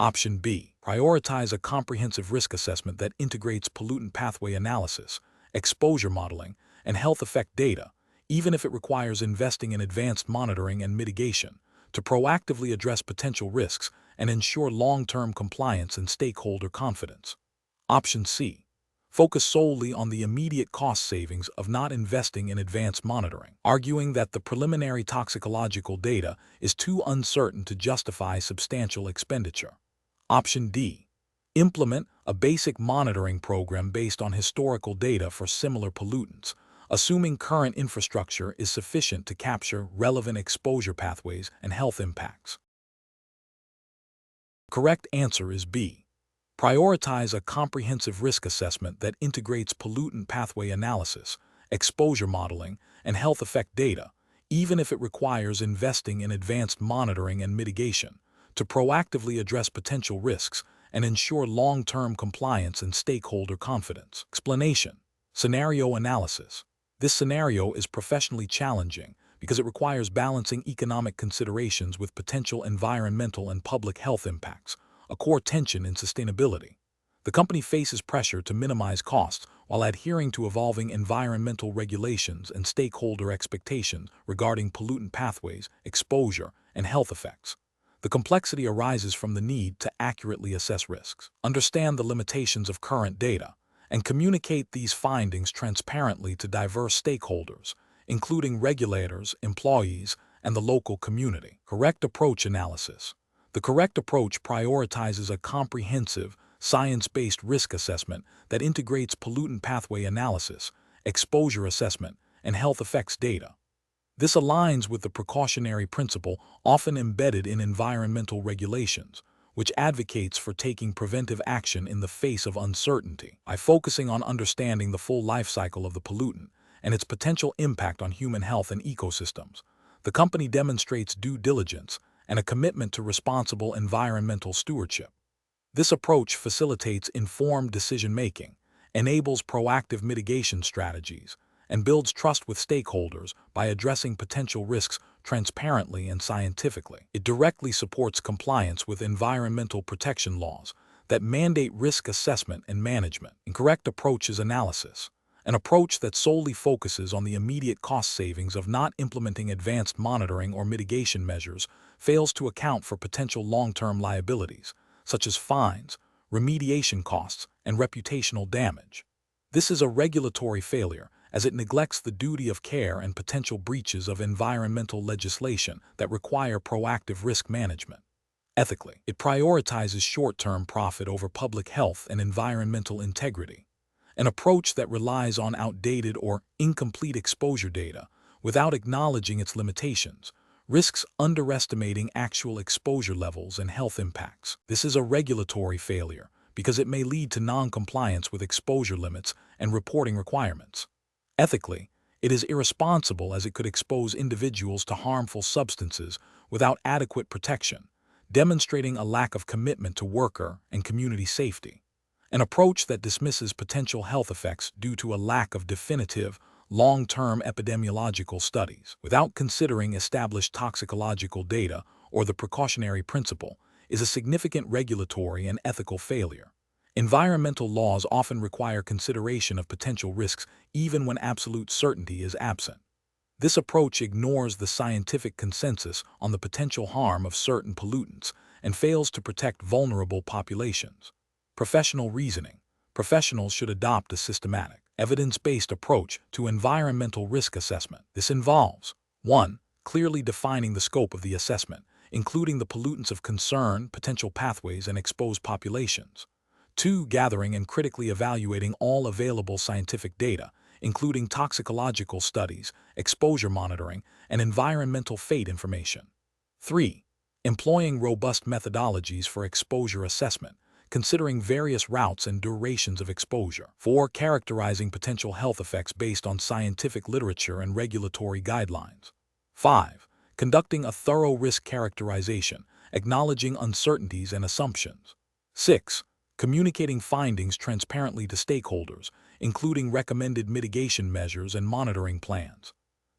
Option B. Prioritize a comprehensive risk assessment that integrates pollutant pathway analysis, exposure modeling, and health effect data, even if it requires investing in advanced monitoring and mitigation, to proactively address potential risks and ensure long-term compliance and stakeholder confidence. Option C. focus solely on the immediate cost savings of not investing in advanced monitoring, arguing that the preliminary toxicological data is too uncertain to justify substantial expenditure. Option D. Implement a basic monitoring program based on historical data for similar pollutants, assuming current infrastructure is sufficient to capture relevant exposure pathways and health impacts. Correct answer is B. Prioritize a comprehensive risk assessment that integrates pollutant pathway analysis, exposure modeling, and health effect data, even if it requires investing in advanced monitoring and mitigation, to proactively address potential risks and ensure long-term compliance and stakeholder confidence. Explanation: scenario analysis. This scenario is professionally challenging because it requires balancing economic considerations with potential environmental and public health impacts, a core tension in sustainability. The company faces pressure to minimize costs while adhering to evolving environmental regulations and stakeholder expectations regarding pollutant pathways, exposure, and health effects. The complexity arises from the need to accurately assess risks, understand the limitations of current data, and communicate these findings transparently to diverse stakeholders, including regulators, employees, and the local community. Correct approach analysis. The correct approach prioritizes a comprehensive, science-based risk assessment that integrates pollutant pathway analysis, exposure assessment, and health effects data. This aligns with the precautionary principle often embedded in environmental regulations, which advocates for taking preventive action in the face of uncertainty. By focusing on understanding the full life cycle of the pollutant and its potential impact on human health and ecosystems, the company demonstrates due diligence and a commitment to responsible environmental stewardship. This approach facilitates informed decision-making, enables proactive mitigation strategies, and builds trust with stakeholders by addressing potential risks transparently and scientifically. It directly supports compliance with environmental protection laws that mandate risk assessment and management. Incorrect approach is analysis. An approach that solely focuses on the immediate cost savings of not implementing advanced monitoring or mitigation measures fails to account for potential long-term liabilities, such as fines, remediation costs, and reputational damage. This is a regulatory failure, as it neglects the duty of care and potential breaches of environmental legislation that require proactive risk management. Ethically, it prioritizes short-term profit over public health and environmental integrity. An approach that relies on outdated or incomplete exposure data without acknowledging its limitations risks underestimating actual exposure levels and health impacts. This is a regulatory failure because it may lead to non-compliance with exposure limits and reporting requirements. Ethically, it is irresponsible as it could expose individuals to harmful substances without adequate protection, demonstrating a lack of commitment to worker and community safety. An approach that dismisses potential health effects due to a lack of definitive, long-term epidemiological studies, without considering established toxicological data or the precautionary principle, is a significant regulatory and ethical failure. Environmental laws often require consideration of potential risks even when absolute certainty is absent. This approach ignores the scientific consensus on the potential harm of certain pollutants and fails to protect vulnerable populations. Professional reasoning. Professionals should adopt a systematic, evidence-based approach to environmental risk assessment. This involves 1. Clearly defining the scope of the assessment, including the pollutants of concern, potential pathways, and exposed populations. 2. Gathering and critically evaluating all available scientific data, including toxicological studies, exposure monitoring, and environmental fate information. 3. Employing robust methodologies for exposure assessment, considering various routes and durations of exposure. 4. Characterizing potential health effects based on scientific literature and regulatory guidelines. 5. Conducting a thorough risk characterization, acknowledging uncertainties and assumptions. 6. Communicating findings transparently to stakeholders, including recommended mitigation measures and monitoring plans.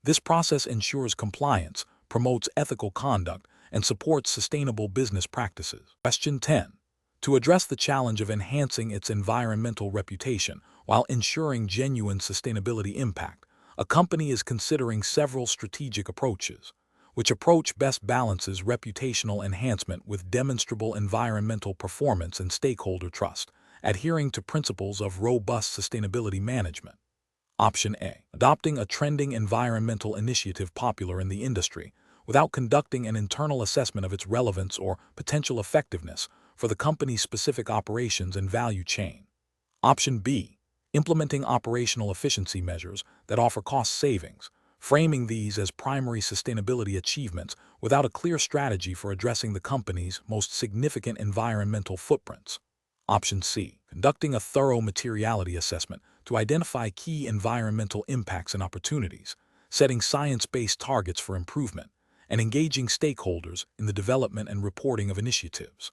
This process ensures compliance, promotes ethical conduct, and supports sustainable business practices. Question 10. To address the challenge of enhancing its environmental reputation while ensuring genuine sustainability impact, a company is considering several strategic approaches. Which approach best balances reputational enhancement with demonstrable environmental performance and stakeholder trust, adhering to principles of robust sustainability management. Option A. Adopting a trending environmental initiative popular in the industry without conducting an internal assessment of its relevance or potential effectiveness for the company's specific operations and value chain. Option B. Implementing operational efficiency measures that offer cost savings, framing these as primary sustainability achievements without a clear strategy for addressing the company's most significant environmental footprints. Option C. Conducting a thorough materiality assessment to identify key environmental impacts and opportunities, setting science-based targets for improvement, and engaging stakeholders in the development and reporting of initiatives.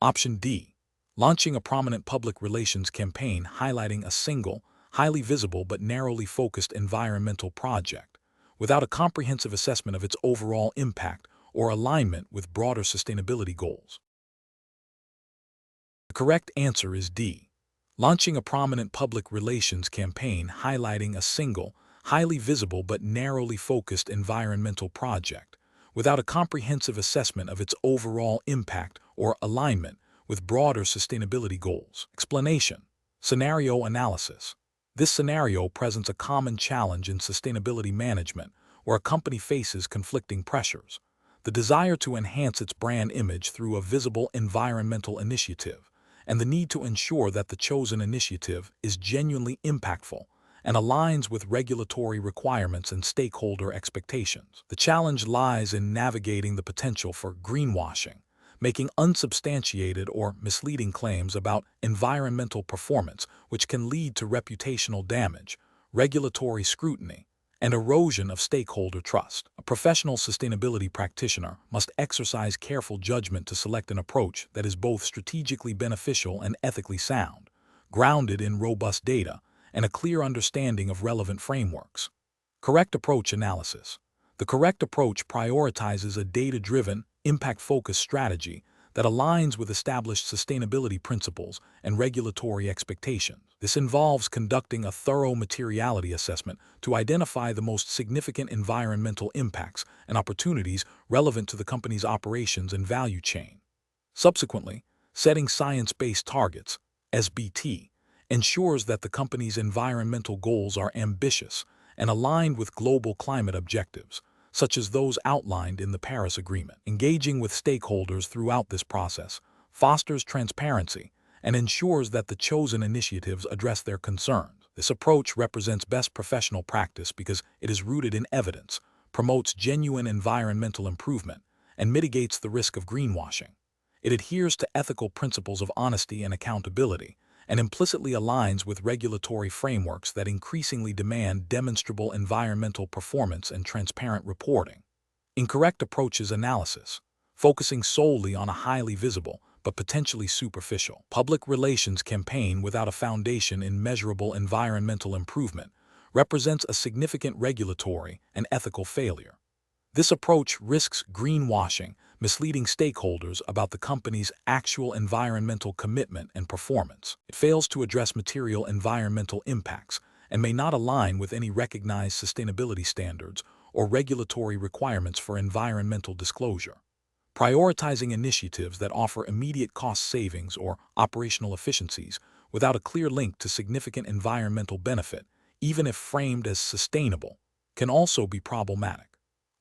Option D. Launching a prominent public relations campaign highlighting a single, highly visible but narrowly focused environmental project, without a comprehensive assessment of its overall impact or alignment with broader sustainability goals. The correct answer is D. Launching a prominent public relations campaign highlighting a single, highly visible but narrowly focused environmental project, without a comprehensive assessment of its overall impact or alignment with broader sustainability goals. Explanation. Scenario analysis. This scenario presents a common challenge in sustainability management where a company faces conflicting pressures: the desire to enhance its brand image through a visible environmental initiative, and the need to ensure that the chosen initiative is genuinely impactful and aligns with regulatory requirements and stakeholder expectations. The challenge lies in navigating the potential for greenwashing, making unsubstantiated or misleading claims about environmental performance, which can lead to reputational damage, regulatory scrutiny, and erosion of stakeholder trust. A professional sustainability practitioner must exercise careful judgment to select an approach that is both strategically beneficial and ethically sound, grounded in robust data and a clear understanding of relevant frameworks. Correct approach analysis. The correct approach prioritizes a data-driven, impact-focused strategy that aligns with established sustainability principles and regulatory expectations. This involves conducting a thorough materiality assessment to identify the most significant environmental impacts and opportunities relevant to the company's operations and value chain. Subsequently, setting science-based targets, SBT, ensures that the company's environmental goals are ambitious and aligned with global climate objectives, such as those outlined in the Paris Agreement. Engaging with stakeholders throughout this process fosters transparency and ensures that the chosen initiatives address their concerns. This approach represents best professional practice because it is rooted in evidence, promotes genuine environmental improvement, and mitigates the risk of greenwashing. It adheres to ethical principles of honesty and accountability, and implicitly aligns with regulatory frameworks that increasingly demand demonstrable environmental performance and transparent reporting. Incorrect approaches analysis, focusing solely on a highly visible but potentially superficial public relations campaign without a foundation in measurable environmental improvement, represents a significant regulatory and ethical failure. This approach risks greenwashing, misleading stakeholders about the company's actual environmental commitment and performance. It fails to address material environmental impacts and may not align with any recognized sustainability standards or regulatory requirements for environmental disclosure. Prioritizing initiatives that offer immediate cost savings or operational efficiencies without a clear link to significant environmental benefit, even if framed as sustainable, can also be problematic.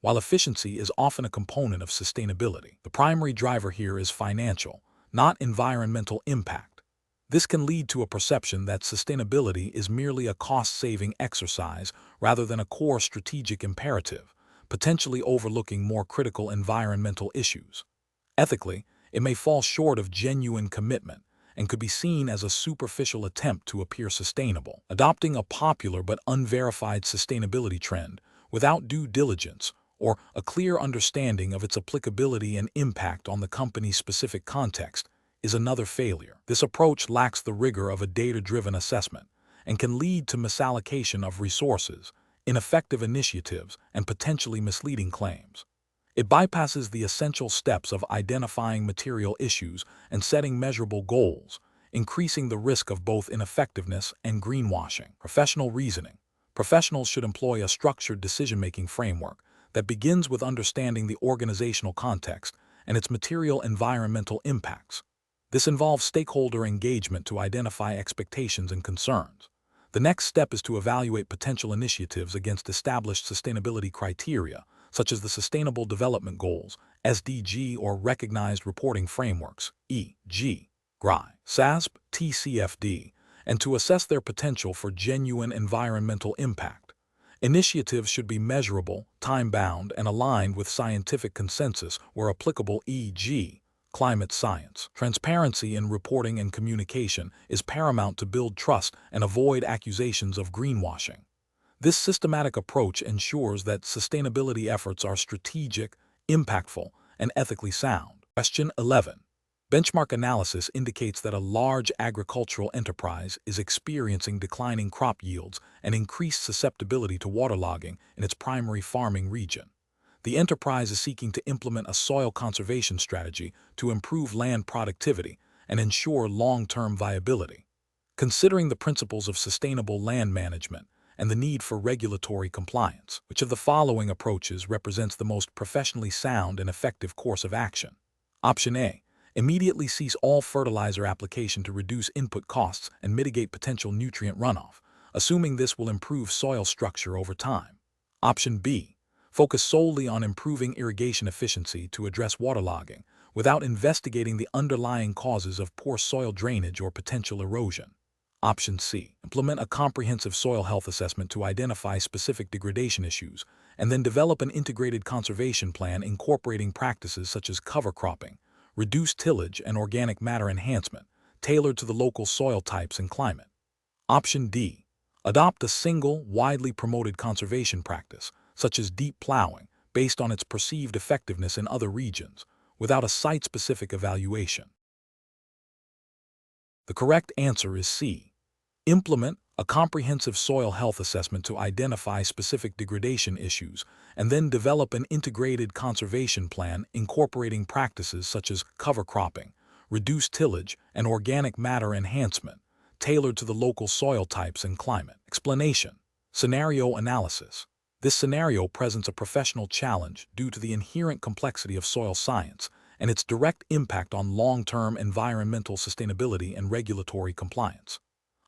While efficiency is often a component of sustainability, the primary driver here is financial, not environmental impact. This can lead to a perception that sustainability is merely a cost-saving exercise rather than a core strategic imperative, potentially overlooking more critical environmental issues. Ethically, it may fall short of genuine commitment and could be seen as a superficial attempt to appear sustainable. Adopting a popular but unverified sustainability trend without due diligence or a clear understanding of its applicability and impact on the company's specific context is another failure. This approach lacks the rigor of a data-driven assessment and can lead to misallocation of resources, ineffective initiatives, and potentially misleading claims. It bypasses the essential steps of identifying material issues and setting measurable goals, increasing the risk of both ineffectiveness and greenwashing. Professional reasoning. Professionals should employ a structured decision-making framework that begins with understanding the organizational context and its material environmental impacts. This involves stakeholder engagement to identify expectations and concerns. The next step is to evaluate potential initiatives against established sustainability criteria, such as the Sustainable Development Goals, SDG, or recognized reporting frameworks, e.g., GRI, SASB, TCFD, and to assess their potential for genuine environmental impact. Initiatives should be measurable, time-bound, and aligned with scientific consensus where applicable, e.g., climate science. Transparency in reporting and communication is paramount to build trust and avoid accusations of greenwashing. This systematic approach ensures that sustainability efforts are strategic, impactful, and ethically sound. Question 11. Benchmark analysis indicates that a large agricultural enterprise is experiencing declining crop yields and increased susceptibility to waterlogging in its primary farming region. The enterprise is seeking to implement a soil conservation strategy to improve land productivity and ensure long-term viability. Considering the principles of sustainable land management and the need for regulatory compliance, which of the following approaches represents the most professionally sound and effective course of action? Option A. Immediately cease all fertilizer application to reduce input costs and mitigate potential nutrient runoff, assuming this will improve soil structure over time. Option B. Focus solely on improving irrigation efficiency to address waterlogging, without investigating the underlying causes of poor soil drainage or potential erosion. Option C. Implement a comprehensive soil health assessment to identify specific degradation issues, and then develop an integrated conservation plan incorporating practices such as cover cropping, reduced tillage, and organic matter enhancement, tailored to the local soil types and climate. Option D. Adopt a single, widely promoted conservation practice, such as deep plowing, based on its perceived effectiveness in other regions, without a site-specific evaluation. The correct answer is C. Implement a comprehensive soil health assessment to identify specific degradation issues, and then develop an integrated conservation plan incorporating practices such as cover cropping, reduced tillage, and organic matter enhancement, tailored to the local soil types and climate. Explanation. Scenario analysis. This scenario presents a professional challenge due to the inherent complexity of soil science and its direct impact on long-term environmental sustainability and regulatory compliance.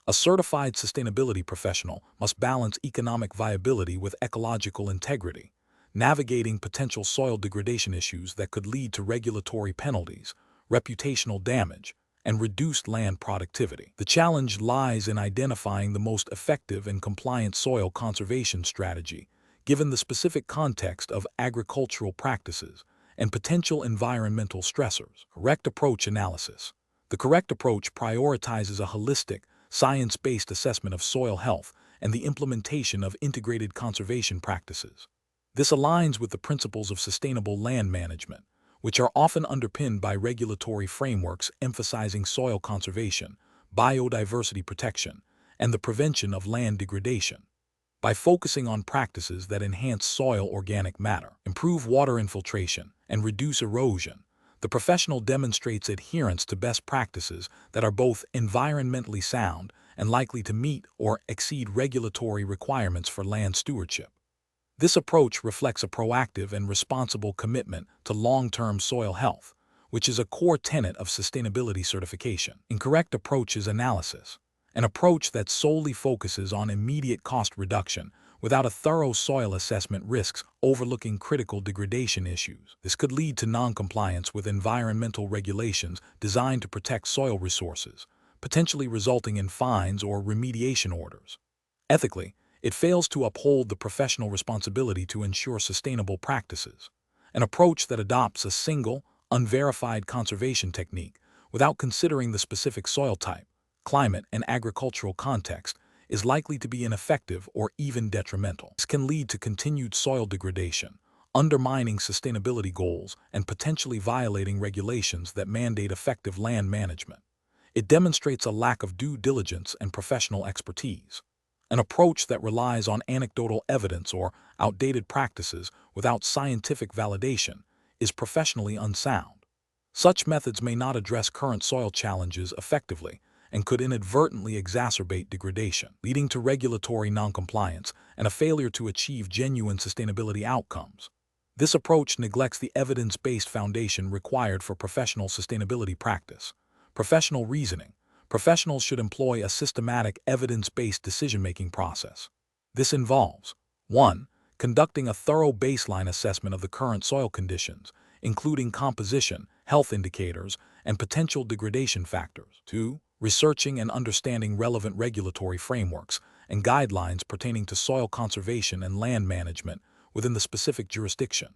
A certified sustainability professional must balance economic viability with ecological integrity, navigating potential soil degradation issues that could lead to regulatory penalties, reputational damage, and reduced land productivity. The challenge lies in identifying the most effective and compliant soil conservation strategy, given the specific context of agricultural practices and potential environmental stressors. Correct approach analysis. The correct approach prioritizes a holistic, science-based assessment of soil health and the implementation of integrated conservation practices. This aligns with the principles of sustainable land management, which are often underpinned by regulatory frameworks emphasizing soil conservation, biodiversity protection, and the prevention of land degradation. By focusing on practices that enhance soil organic matter, improve water infiltration, and reduce erosion, the professional demonstrates adherence to best practices that are both environmentally sound and likely to meet or exceed regulatory requirements for land stewardship. This approach reflects a proactive and responsible commitment to long-term soil health, which is a core tenet of sustainability certification. Incorrect approach is analysis, an approach that solely focuses on immediate cost reduction without a thorough soil assessment risks overlooking critical degradation issues. This could lead to non-compliance with environmental regulations designed to protect soil resources, potentially resulting in fines or remediation orders. Ethically, it fails to uphold the professional responsibility to ensure sustainable practices. An approach that adopts a single, unverified conservation technique without considering the specific soil type, climate, and agricultural context is likely to be ineffective or even detrimental. This can lead to continued soil degradation, undermining sustainability goals, and potentially violating regulations that mandate effective land management. It demonstrates a lack of due diligence and professional expertise. An approach that relies on anecdotal evidence or outdated practices without scientific validation is professionally unsound. Such methods may not address current soil challenges effectively and could inadvertently exacerbate degradation, leading to regulatory noncompliance and a failure to achieve genuine sustainability outcomes. This approach neglects the evidence-based foundation required for professional sustainability practice, Professional reasoning. Professionals should employ a systematic, evidence-based decision-making process. This involves 1. Conducting a thorough baseline assessment of the current soil conditions, including composition, health indicators, and potential degradation factors. 2. Researching and understanding relevant regulatory frameworks and guidelines pertaining to soil conservation and land management within the specific jurisdiction.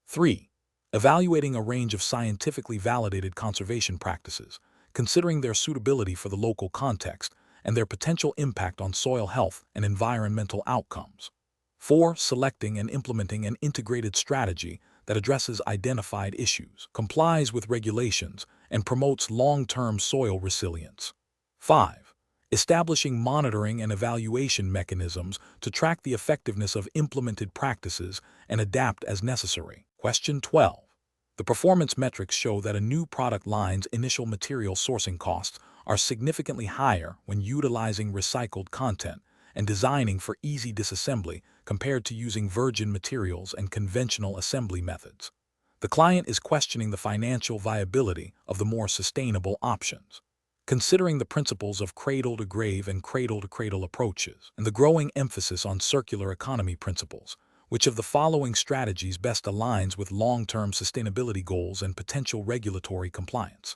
3. Evaluating a range of scientifically validated conservation practices, considering their suitability for the local context and their potential impact on soil health and environmental outcomes. 4. Selecting and implementing an integrated strategy that addresses identified issues, complies with regulations, and promotes long-term soil resilience. 5. Establishing monitoring and evaluation mechanisms to track the effectiveness of implemented practices and adapt as necessary. Question 12. The performance metrics show that a new product line's initial material sourcing costs are significantly higher when utilizing recycled content and designing for easy disassembly compared to using virgin materials and conventional assembly methods. The client is questioning the financial viability of the more sustainable options. Considering the principles of cradle-to-grave and cradle-to-cradle approaches and the growing emphasis on circular economy principles, which of the following strategies best aligns with long-term sustainability goals and potential regulatory compliance?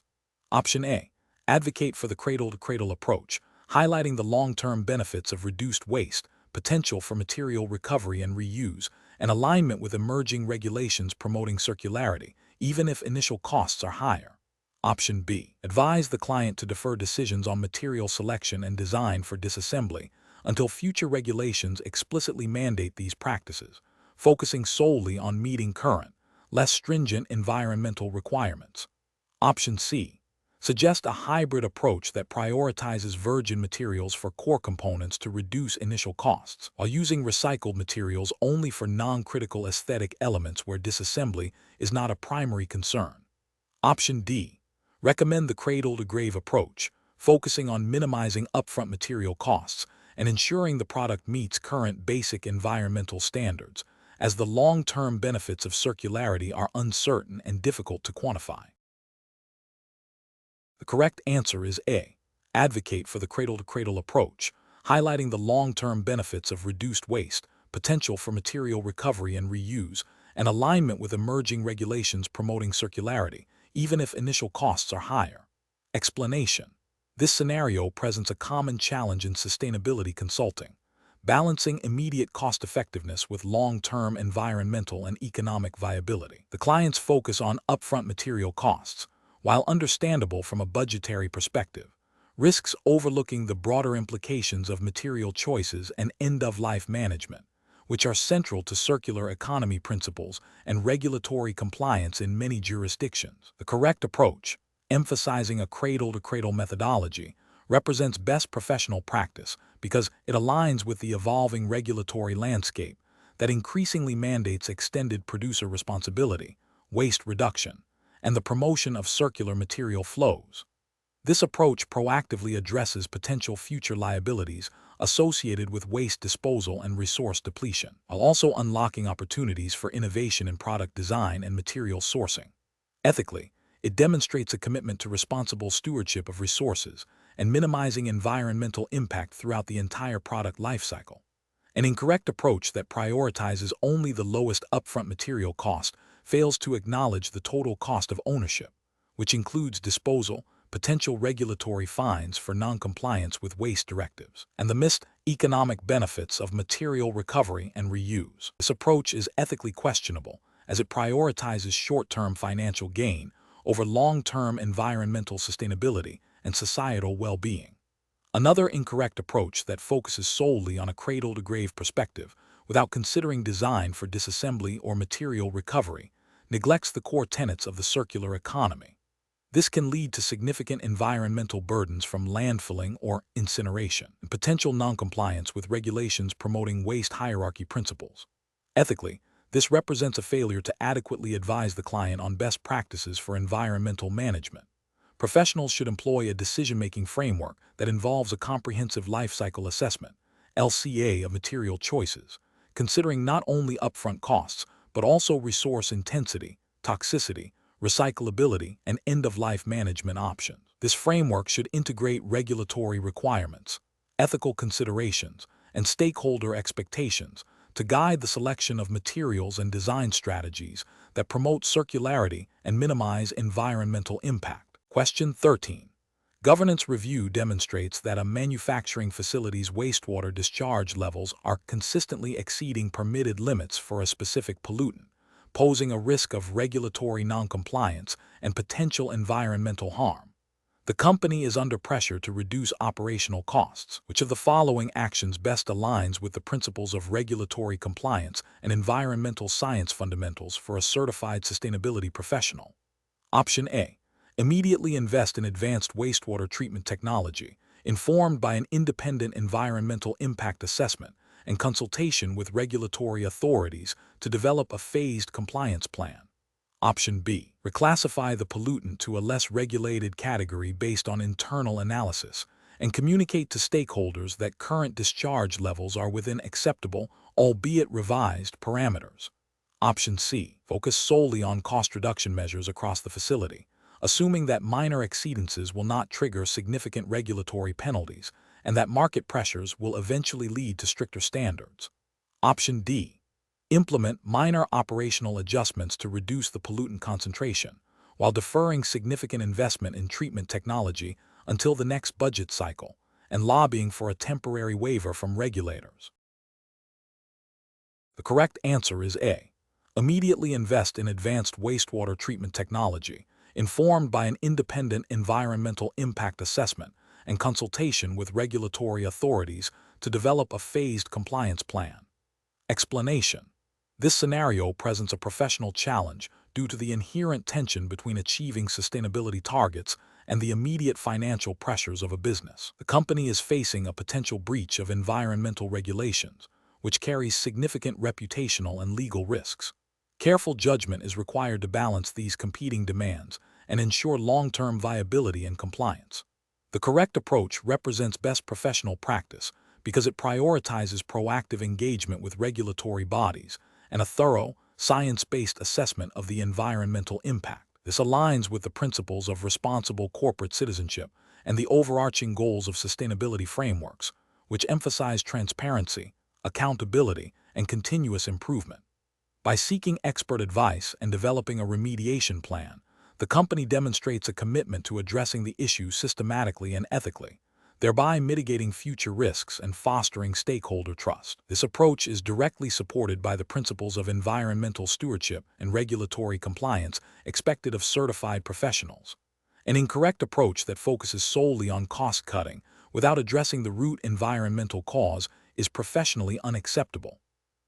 Option A. Advocate for the cradle-to-cradle approach, highlighting the long-term benefits of reduced waste, potential for material recovery and reuse, and alignment with emerging regulations promoting circularity, even if initial costs are higher. Option B. Advise the client to defer decisions on material selection and design for disassembly until future regulations explicitly mandate these practices, focusing solely on meeting current, less stringent environmental requirements. Option C. Suggest a hybrid approach that prioritizes virgin materials for core components to reduce initial costs, while using recycled materials only for non-critical aesthetic elements where disassembly is not a primary concern. Option D. Recommend the cradle-to-grave approach, focusing on minimizing upfront material costs and ensuring the product meets current basic environmental standards, as the long-term benefits of circularity are uncertain and difficult to quantify. The correct answer is A. Advocate for the cradle-to-cradle approach, highlighting the long-term benefits of reduced waste, potential for material recovery and reuse, and alignment with emerging regulations promoting circularity, even if initial costs are higher. Explanation. This scenario presents a common challenge in sustainability consulting, balancing immediate cost-effectiveness with long-term environmental and economic viability. The client's focus on upfront material costs, while understandable from a budgetary perspective, risks overlooking the broader implications of material choices and end-of-life management, which are central to circular economy principles and regulatory compliance in many jurisdictions. The correct approach, emphasizing a cradle-to-cradle methodology, represents best professional practice because it aligns with the evolving regulatory landscape that increasingly mandates extended producer responsibility, waste reduction, and the promotion of circular material flows. This approach proactively addresses potential future liabilities associated with waste disposal and resource depletion, while also unlocking opportunities for innovation in product design and material sourcing. Ethically, it demonstrates a commitment to responsible stewardship of resources and minimizing environmental impact throughout the entire product lifecycle. An incorrect approach that prioritizes only the lowest upfront material cost fails to acknowledge the total cost of ownership, which includes disposal, potential regulatory fines for noncompliance with waste directives, and the missed economic benefits of material recovery and reuse. This approach is ethically questionable as it prioritizes short-term financial gain over long-term environmental sustainability and societal well-being. Another incorrect approach that focuses solely on a cradle-to-grave perspective without considering design for disassembly or material recovery neglects the core tenets of the circular economy. This can lead to significant environmental burdens from landfilling or incineration, and potential noncompliance with regulations promoting waste hierarchy principles. Ethically, this represents a failure to adequately advise the client on best practices for environmental management. Professionals should employ a decision-making framework that involves a comprehensive life cycle assessment, LCA, of material choices, considering not only upfront costs, but also resource intensity, toxicity, recyclability, and end-of-life management options. This framework should integrate regulatory requirements, ethical considerations, and stakeholder expectations to guide the selection of materials and design strategies that promote circularity and minimize environmental impact. Question 13. Governance review demonstrates that a manufacturing facility's wastewater discharge levels are consistently exceeding permitted limits for a specific pollutant, posing a risk of regulatory noncompliance and potential environmental harm. The company is under pressure to reduce operational costs. Which of the following actions best aligns with the principles of regulatory compliance and environmental science fundamentals for a certified sustainability professional? Option A. Immediately invest in advanced wastewater treatment technology, informed by an independent environmental impact assessment and consultation with regulatory authorities to develop a phased compliance plan. Option B. Reclassify the pollutant to a less regulated category based on internal analysis and communicate to stakeholders that current discharge levels are within acceptable, albeit revised, parameters. Option C. Focus solely on cost reduction measures across the facility, assuming that minor exceedances will not trigger significant regulatory penalties and that market pressures will eventually lead to stricter standards. Option D. Implement minor operational adjustments to reduce the pollutant concentration, while deferring significant investment in treatment technology until the next budget cycle and lobbying for a temporary waiver from regulators. The correct answer is A. Immediately invest in advanced wastewater treatment technology, informed by an independent environmental impact assessment and consultation with regulatory authorities to develop a phased compliance plan. Explanation. This scenario presents a professional challenge due to the inherent tension between achieving sustainability targets and the immediate financial pressures of a business. The company is facing a potential breach of environmental regulations, which carries significant reputational and legal risks. Careful judgment is required to balance these competing demands and ensure long-term viability and compliance. The correct approach represents best professional practice because it prioritizes proactive engagement with regulatory bodies and a thorough, science-based assessment of the environmental impact. This aligns with the principles of responsible corporate citizenship and the overarching goals of sustainability frameworks, which emphasize transparency, accountability, and continuous improvement. By seeking expert advice and developing a remediation plan, the company demonstrates a commitment to addressing the issue systematically and ethically, thereby mitigating future risks and fostering stakeholder trust. This approach is directly supported by the principles of environmental stewardship and regulatory compliance expected of certified professionals. An incorrect approach that focuses solely on cost-cutting without addressing the root environmental cause is professionally unacceptable.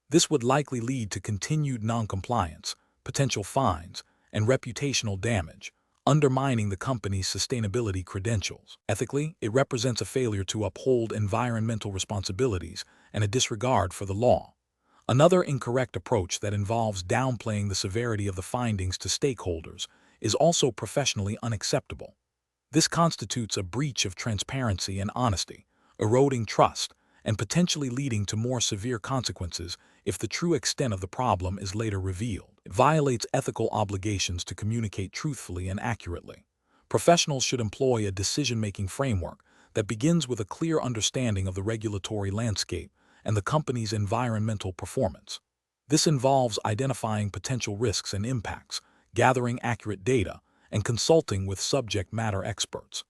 This would likely lead to continued noncompliance, potential fines, and reputational damage, undermining the company's sustainability credentials. Ethically, it represents a failure to uphold environmental responsibilities and a disregard for the law. Another incorrect approach that involves downplaying the severity of the findings to stakeholders is also professionally unacceptable. This constitutes a breach of transparency and honesty, eroding trust, and potentially leading to more severe consequences if the true extent of the problem is later revealed. It violates ethical obligations to communicate truthfully and accurately. Professionals should employ a decision-making framework that begins with a clear understanding of the regulatory landscape and the company's environmental performance. This involves identifying potential risks and impacts, gathering accurate data, and consulting with subject matter experts.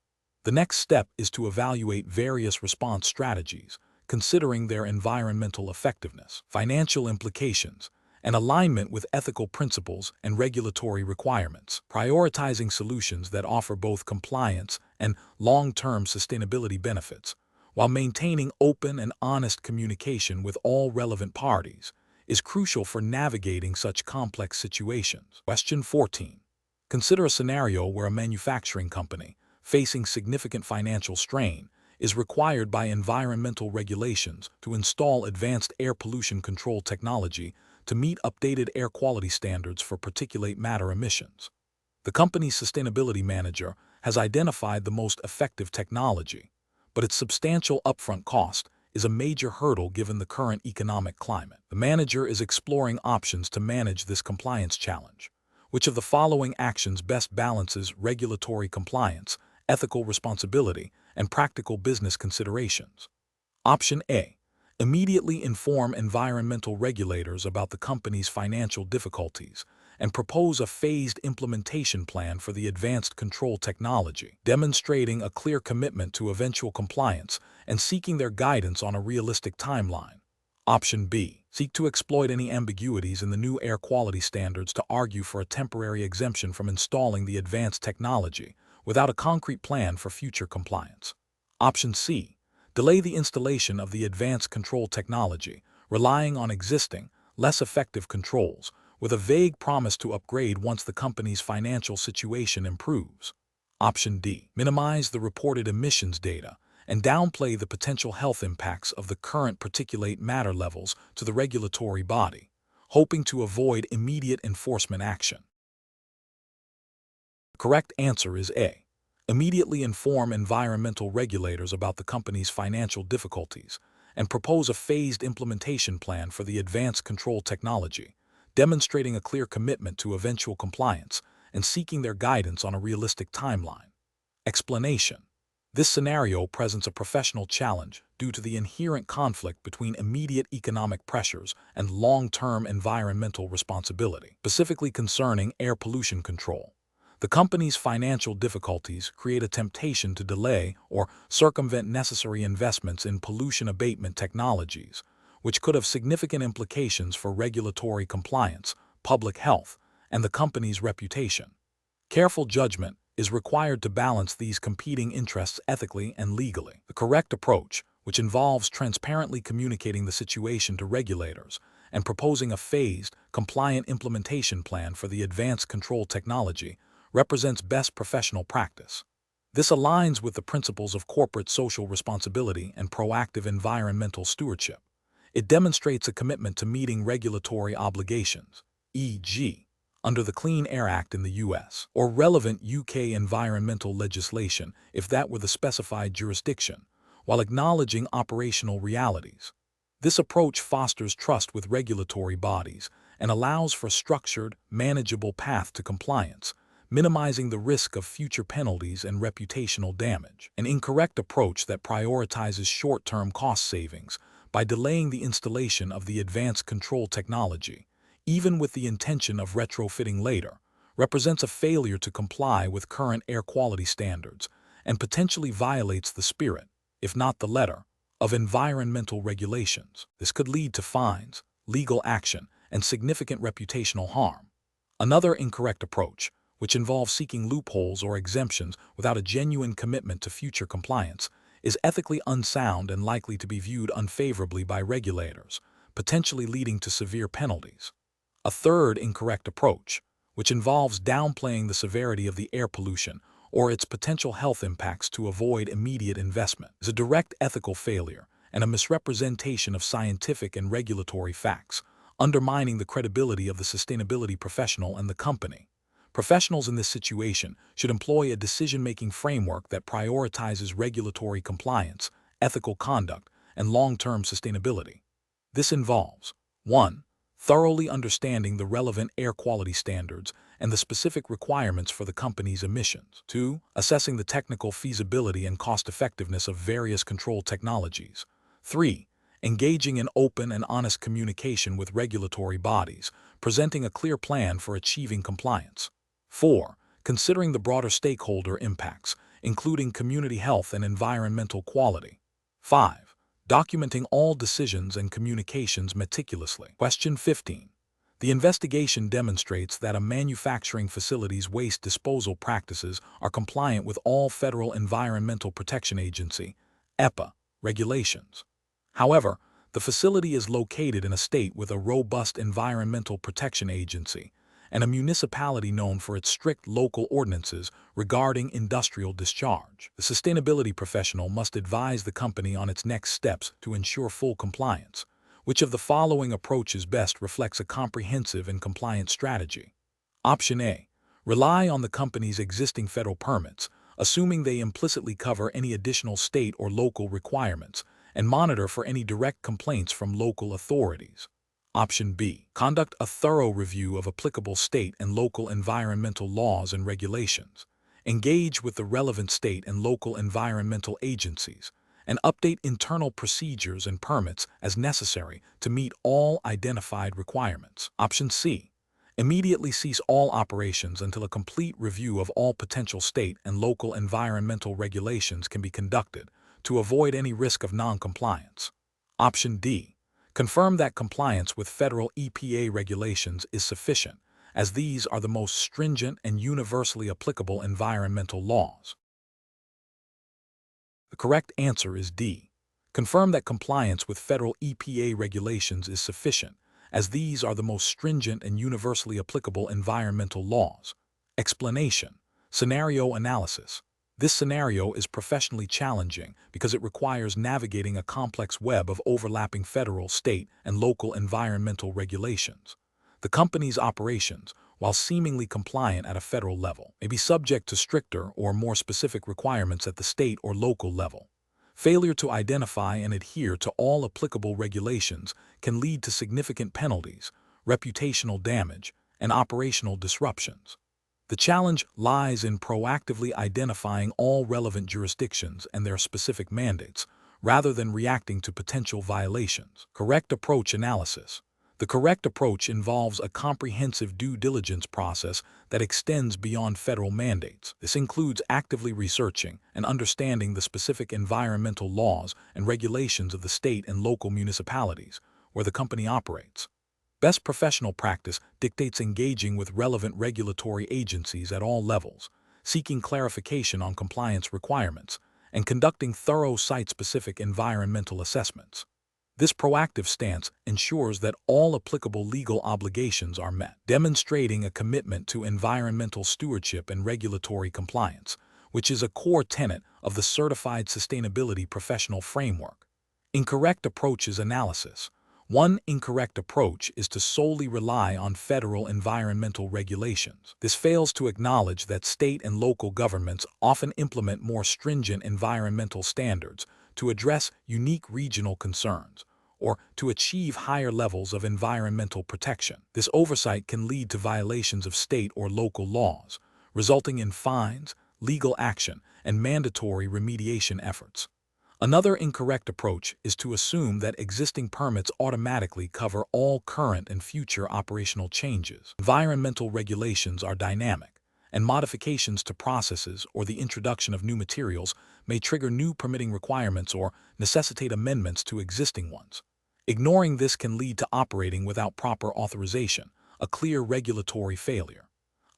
The next step is to evaluate various response strategies, considering their environmental effectiveness, financial implications, and alignment with ethical principles and regulatory requirements, prioritizing solutions that offer both compliance and long-term sustainability benefits, while maintaining open and honest communication with all relevant parties, is crucial for navigating such complex situations. Question 14. Consider a scenario where a manufacturing company, facing significant financial strain, is required by environmental regulations to install advanced air pollution control technology to meet updated air quality standards for particulate matter emissions. The company's sustainability manager has identified the most effective technology, but its substantial upfront cost is a major hurdle given the current economic climate. The manager is exploring options to manage this compliance challenge. Which of the following actions best balances regulatory compliance, ethical responsibility, and practical business considerations. Option A. Immediately inform environmental regulators about the company's financial difficulties and propose a phased implementation plan for the advanced control technology, demonstrating a clear commitment to eventual compliance and seeking their guidance on a realistic timeline. Option B. Seek to exploit any ambiguities in the new air quality standards to argue for a temporary exemption from installing the advanced technology without a concrete plan for future compliance. Option C. Delay the installation of the advanced control technology, relying on existing, less effective controls, with a vague promise to upgrade once the company's financial situation improves. Option D. Minimize the reported emissions data and downplay the potential health impacts of the current particulate matter levels to the regulatory body, hoping to avoid immediate enforcement action. The correct answer is A. Immediately inform environmental regulators about the company's financial difficulties and propose a phased implementation plan for the advanced control technology, demonstrating a clear commitment to eventual compliance and seeking their guidance on a realistic timeline. Explanation. This scenario presents a professional challenge due to the inherent conflict between immediate economic pressures and long-term environmental responsibility, specifically concerning air pollution control. The company's financial difficulties create a temptation to delay or circumvent necessary investments in pollution abatement technologies, which could have significant implications for regulatory compliance, public health, and the company's reputation. Careful judgment is required to balance these competing interests ethically and legally. The correct approach, which involves transparently communicating the situation to regulators and proposing a phased, compliant implementation plan for the advanced control technology, represents best professional practice. This aligns with the principles of corporate social responsibility and proactive environmental stewardship. It demonstrates a commitment to meeting regulatory obligations, e.g., under the Clean Air Act in the U.S., or relevant UK environmental legislation if that were the specified jurisdiction, while acknowledging operational realities. This approach fosters trust with regulatory bodies and allows for a structured, manageable path to compliance, minimizing the risk of future penalties and reputational damage. An incorrect approach that prioritizes short-term cost savings by delaying the installation of the advanced control technology, even with the intention of retrofitting later, represents a failure to comply with current air quality standards and potentially violates the spirit, if not the letter, of environmental regulations. This could lead to fines, legal action, and significant reputational harm. Another incorrect approach, which involves seeking loopholes or exemptions without a genuine commitment to future compliance, is ethically unsound and likely to be viewed unfavorably by regulators, potentially leading to severe penalties. A third incorrect approach, which involves downplaying the severity of the air pollution or its potential health impacts to avoid immediate investment, is a direct ethical failure and a misrepresentation of scientific and regulatory facts, undermining the credibility of the sustainability professional and the company. Professionals in this situation should employ a decision-making framework that prioritizes regulatory compliance, ethical conduct, and long-term sustainability. This involves 1. Thoroughly understanding the relevant air quality standards and the specific requirements for the company's emissions. 2. Assessing the technical feasibility and cost-effectiveness of various control technologies. 3. Engaging in open and honest communication with regulatory bodies, presenting a clear plan for achieving compliance. 4. Considering the broader stakeholder impacts, including community health and environmental quality. 5. Documenting all decisions and communications meticulously. Question 15. The investigation demonstrates that a manufacturing facility's waste disposal practices are compliant with all Federal Environmental Protection Agency (EPA) regulations. However, the facility is located in a state with a robust Environmental Protection Agency and a municipality known for its strict local ordinances regarding industrial discharge. The sustainability professional must advise the company on its next steps to ensure full compliance. Which of the following approaches best reflects a comprehensive and compliant strategy? Option A. Rely on the company's existing federal permits, assuming they implicitly cover any additional state or local requirements, and monitor for any direct complaints from local authorities. Option B. Conduct a thorough review of applicable state and local environmental laws and regulations, engage with the relevant state and local environmental agencies, and update internal procedures and permits as necessary to meet all identified requirements. Option C. Immediately cease all operations until a complete review of all potential state and local environmental regulations can be conducted to avoid any risk of non-compliance. Option D. Confirm that compliance with federal EPA regulations is sufficient, as these are the most stringent and universally applicable environmental laws. The correct answer is D. Confirm that compliance with federal EPA regulations is sufficient, as these are the most stringent and universally applicable environmental laws. Explanation. Scenario analysis. This scenario is professionally challenging because it requires navigating a complex web of overlapping federal, state, and local environmental regulations. The company's operations, while seemingly compliant at a federal level, may be subject to stricter or more specific requirements at the state or local level. Failure to identify and adhere to all applicable regulations can lead to significant penalties, reputational damage, and operational disruptions. The challenge lies in proactively identifying all relevant jurisdictions and their specific mandates, rather than reacting to potential violations. Correct approach analysis. The correct approach involves a comprehensive due diligence process that extends beyond federal mandates. This includes actively researching and understanding the specific environmental laws and regulations of the state and local municipalities where the company operates. Best professional practice dictates engaging with relevant regulatory agencies at all levels, seeking clarification on compliance requirements, and conducting thorough site-specific environmental assessments. This proactive stance ensures that all applicable legal obligations are met, demonstrating a commitment to environmental stewardship and regulatory compliance, which is a core tenet of the Certified Sustainability Professional Framework. Incorrect approaches analysis. One incorrect approach is to solely rely on federal environmental regulations. This fails to acknowledge that state and local governments often implement more stringent environmental standards to address unique regional concerns, or to achieve higher levels of environmental protection. This oversight can lead to violations of state or local laws, resulting in fines, legal action, and mandatory remediation efforts. Another incorrect approach is to assume that existing permits automatically cover all current and future operational changes. Environmental regulations are dynamic, and modifications to processes or the introduction of new materials may trigger new permitting requirements or necessitate amendments to existing ones. Ignoring this can lead to operating without proper authorization, a clear regulatory failure.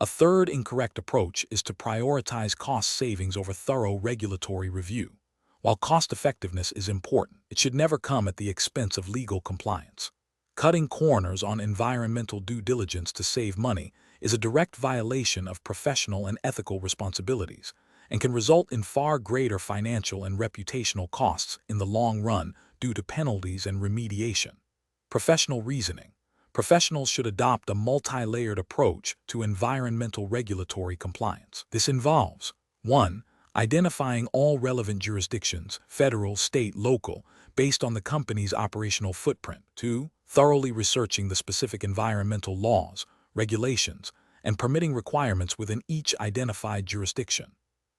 A third incorrect approach is to prioritize cost savings over thorough regulatory review. While cost-effectiveness is important, it should never come at the expense of legal compliance. Cutting corners on environmental due diligence to save money is a direct violation of professional and ethical responsibilities, and can result in far greater financial and reputational costs in the long run due to penalties and remediation. Professional reasoning. Professionals should adopt a multi-layered approach to environmental regulatory compliance. This involves 1. Identifying all relevant jurisdictions, federal, state, local, based on the company's operational footprint. 2. Thoroughly researching the specific environmental laws, regulations, and permitting requirements within each identified jurisdiction.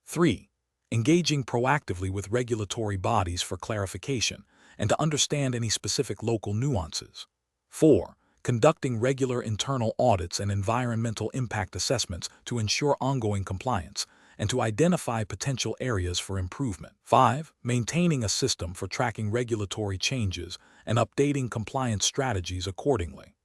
3. Engaging proactively with regulatory bodies for clarification and to understand any specific local nuances. 4. Conducting regular internal audits and environmental impact assessments to ensure ongoing compliance and to identify potential areas for improvement. 5. Maintaining a system for tracking regulatory changes and updating compliance strategies accordingly.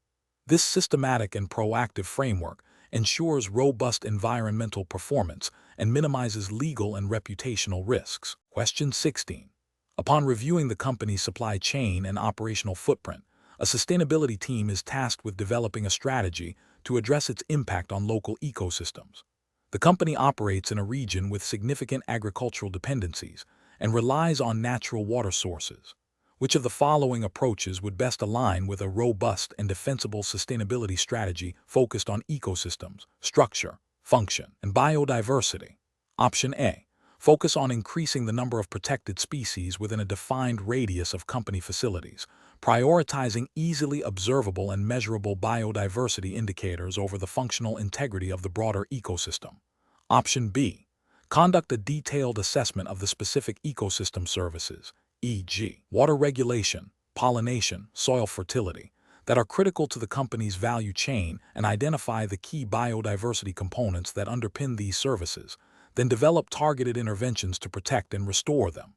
This systematic and proactive framework ensures robust environmental performance and minimizes legal and reputational risks. Question 16. Upon reviewing the company's supply chain and operational footprint, a sustainability team is tasked with developing a strategy to address its impact on local ecosystems. The company operates in a region with significant agricultural dependencies and relies on natural water sources. Which of the following approaches would best align with a robust and defensible sustainability strategy focused on ecosystems, structure, function, and biodiversity? Option A. Focus on increasing the number of protected species within a defined radius of company facilities, prioritizing easily observable and measurable biodiversity indicators over the functional integrity of the broader ecosystem. Option B. Conduct a detailed assessment of the specific ecosystem services, e.g., water regulation, pollination, soil fertility, that are critical to the company's value chain, and identify the key biodiversity components that underpin these services, then develop targeted interventions to protect and restore them.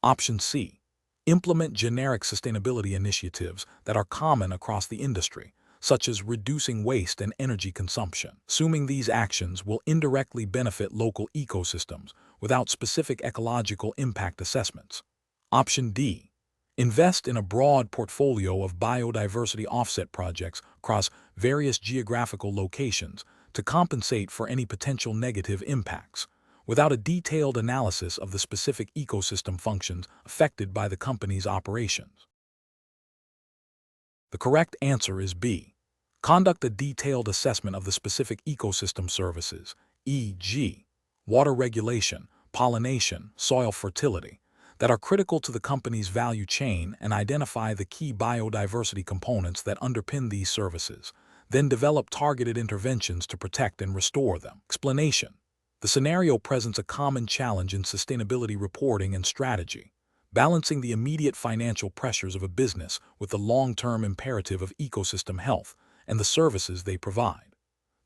Option C. Implement generic sustainability initiatives that are common across the industry, such as reducing waste and energy consumption. Assuming these actions will indirectly benefit local ecosystems without specific ecological impact assessments. Option D. Invest in a broad portfolio of biodiversity offset projects across various geographical locations to compensate for any potential negative impacts, without a detailed analysis of the specific ecosystem functions affected by the company's operations. The correct answer is B. Conduct a detailed assessment of the specific ecosystem services, e.g., water regulation, pollination, soil fertility, that are critical to the company's value chain, and identify the key biodiversity components that underpin these services, then develop targeted interventions to protect and restore them. Explanation. The scenario presents a common challenge in sustainability reporting and strategy, balancing the immediate financial pressures of a business with the long-term imperative of ecosystem health and the services they provide.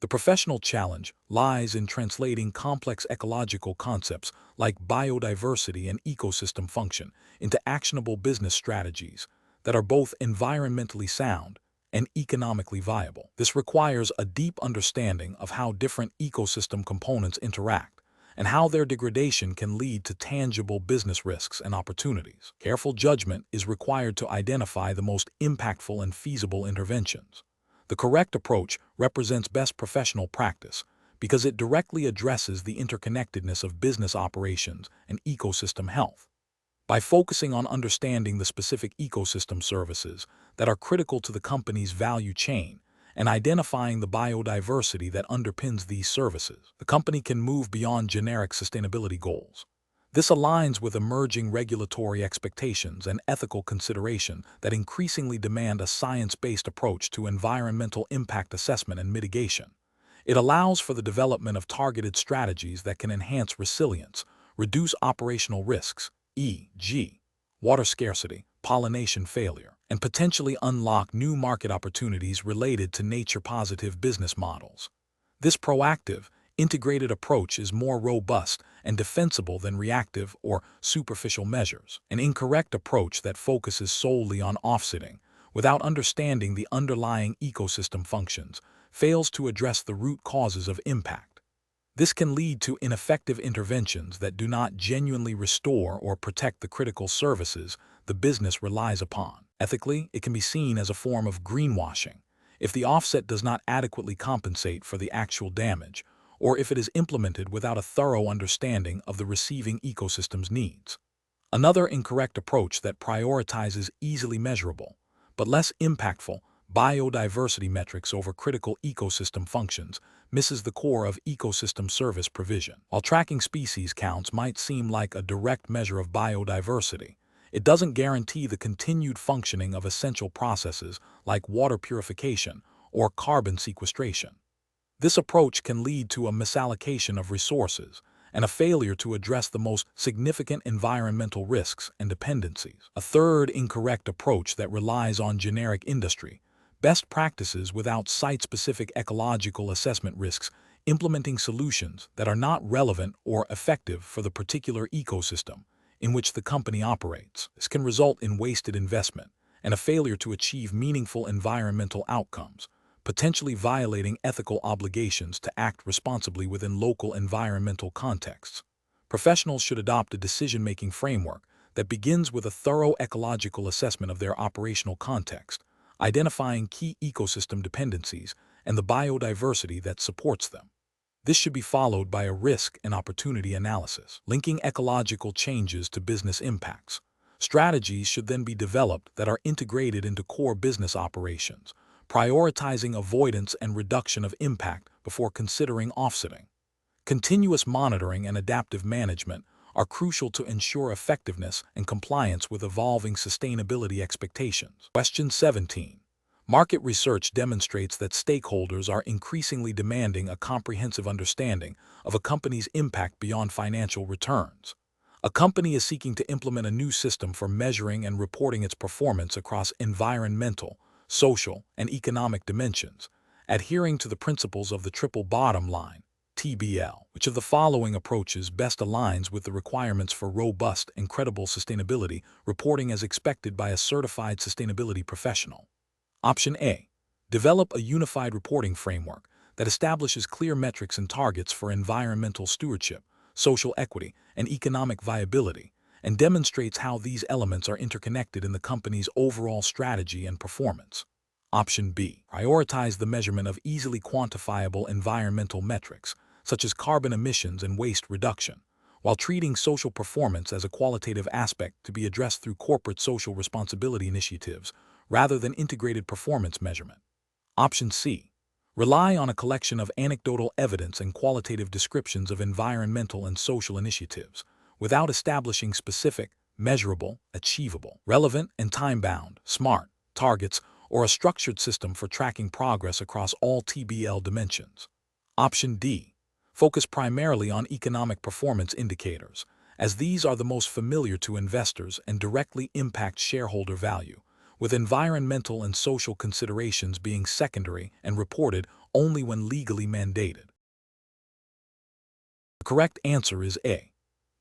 The professional challenge lies in translating complex ecological concepts like biodiversity and ecosystem function into actionable business strategies that are both environmentally sound and economically viable. This requires a deep understanding of how different ecosystem components interact and how their degradation can lead to tangible business risks and opportunities. Careful judgment is required to identify the most impactful and feasible interventions. The correct approach represents best professional practice because it directly addresses the interconnectedness of business operations and ecosystem health. By focusing on understanding the specific ecosystem services that are critical to the company's value chain and identifying the biodiversity that underpins these services, the company can move beyond generic sustainability goals. This aligns with emerging regulatory expectations and ethical consideration that increasingly demand a science-based approach to environmental impact assessment and mitigation. It allows for the development of targeted strategies that can enhance resilience, reduce operational risks, e.g., water scarcity, pollination failure, and potentially unlock new market opportunities related to nature-positive business models. This proactive, integrated approach is more robust and defensible than reactive or superficial measures. An incorrect approach that focuses solely on offsetting without understanding the underlying ecosystem functions fails to address the root causes of impact. This can lead to ineffective interventions that do not genuinely restore or protect the critical services the business relies upon. Ethically, it can be seen as a form of greenwashing if the offset does not adequately compensate for the actual damage, or if it is implemented without a thorough understanding of the receiving ecosystem's needs. Another incorrect approach that prioritizes easily measurable, but less impactful, biodiversity metrics over critical ecosystem functions misses the core of ecosystem service provision. While tracking species counts might seem like a direct measure of biodiversity, it doesn't guarantee the continued functioning of essential processes like water purification or carbon sequestration. This approach can lead to a misallocation of resources and a failure to address the most significant environmental risks and dependencies. A third incorrect approach that relies on generic industry best practices without site-specific ecological assessment risks implementing solutions that are not relevant or effective for the particular ecosystem in which the company operates. This can result in wasted investment and a failure to achieve meaningful environmental outcomes, potentially violating ethical obligations to act responsibly within local environmental contexts. Professionals should adopt a decision-making framework that begins with a thorough ecological assessment of their operational context, identifying key ecosystem dependencies and the biodiversity that supports them. This should be followed by a risk and opportunity analysis, linking ecological changes to business impacts. Strategies should then be developed that are integrated into core business operations, prioritizing avoidance and reduction of impact before considering offsetting. Continuous monitoring and adaptive management are crucial to ensure effectiveness and compliance with evolving sustainability expectations. Question 17. Market research demonstrates that stakeholders are increasingly demanding a comprehensive understanding of a company's impact beyond financial returns. A company is seeking to implement a new system for measuring and reporting its performance across environmental, social, and economic dimensions, adhering to the principles of the triple bottom line, TBL. Which of the following approaches best aligns with the requirements for robust and credible sustainability reporting as expected by a certified sustainability professional? Option A. Develop a unified reporting framework that establishes clear metrics and targets for environmental stewardship, social equity, and economic viability, and demonstrates how these elements are interconnected in the company's overall strategy and performance. Option B. Prioritize the measurement of easily quantifiable environmental metrics, such as carbon emissions and waste reduction, while treating social performance as a qualitative aspect to be addressed through corporate social responsibility initiatives rather than integrated performance measurement. Option C. Rely on a collection of anecdotal evidence and qualitative descriptions of environmental and social initiatives, without establishing specific, measurable, achievable, relevant, and time-bound, SMART, targets, or a structured system for tracking progress across all TBL dimensions. Option D. Focus primarily on economic performance indicators, as these are the most familiar to investors and directly impact shareholder value, with environmental and social considerations being secondary and reported only when legally mandated. The correct answer is A.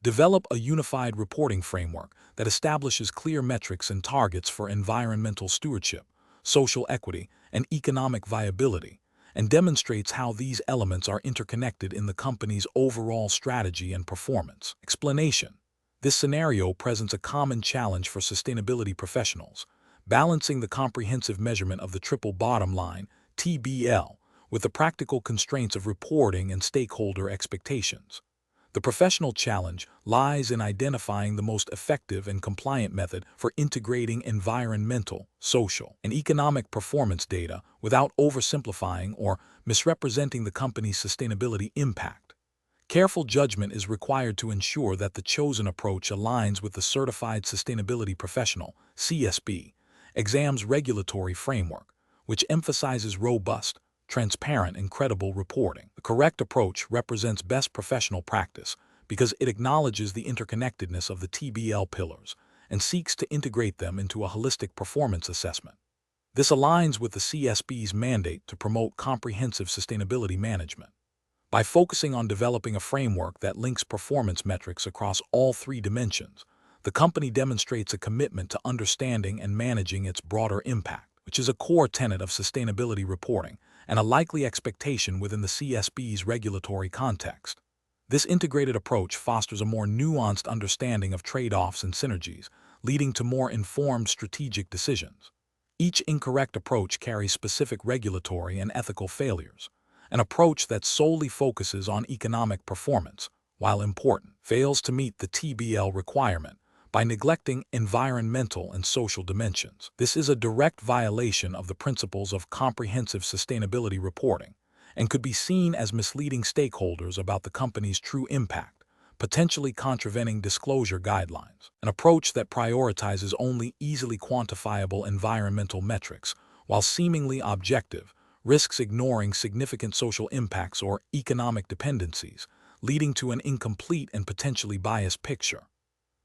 Develop a unified reporting framework that establishes clear metrics and targets for environmental stewardship, social equity, and economic viability, and demonstrates how these elements are interconnected in the company's overall strategy and performance. Explanation. This scenario presents a common challenge for sustainability professionals, balancing the comprehensive measurement of the triple bottom line, TBL, with the practical constraints of reporting and stakeholder expectations. The professional challenge lies in identifying the most effective and compliant method for integrating environmental, social, and economic performance data without oversimplifying or misrepresenting the company's sustainability impact. Careful judgment is required to ensure that the chosen approach aligns with the Certified Sustainability Professional, CSP, exam's regulatory framework, which emphasizes robust, transparent, and credible reporting. The correct approach represents best professional practice because it acknowledges the interconnectedness of the TBL pillars and seeks to integrate them into a holistic performance assessment. This aligns with the CSP's mandate to promote comprehensive sustainability management. By focusing on developing a framework that links performance metrics across all three dimensions, the company demonstrates a commitment to understanding and managing its broader impact, which is a core tenet of sustainability reporting and a likely expectation within the CSP's regulatory context. This integrated approach fosters a more nuanced understanding of trade-offs and synergies, leading to more informed strategic decisions. Each incorrect approach carries specific regulatory and ethical failures. An approach that solely focuses on economic performance, while important, fails to meet the TBL requirement by neglecting environmental and social dimensions. This is a direct violation of the principles of comprehensive sustainability reporting and could be seen as misleading stakeholders about the company's true impact, potentially contravening disclosure guidelines. An approach that prioritizes only easily quantifiable environmental metrics while seemingly objective risks ignoring significant social impacts or economic dependencies, leading to an incomplete and potentially biased picture.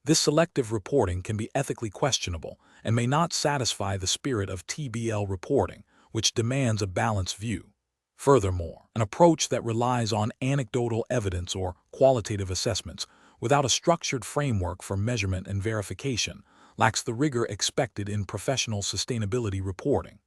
This selective reporting can be ethically questionable and may not satisfy the spirit of TBL reporting, which demands a balanced view. Furthermore, an approach that relies on anecdotal evidence or qualitative assessments without a structured framework for measurement and verification lacks the rigor expected in professional sustainability reporting.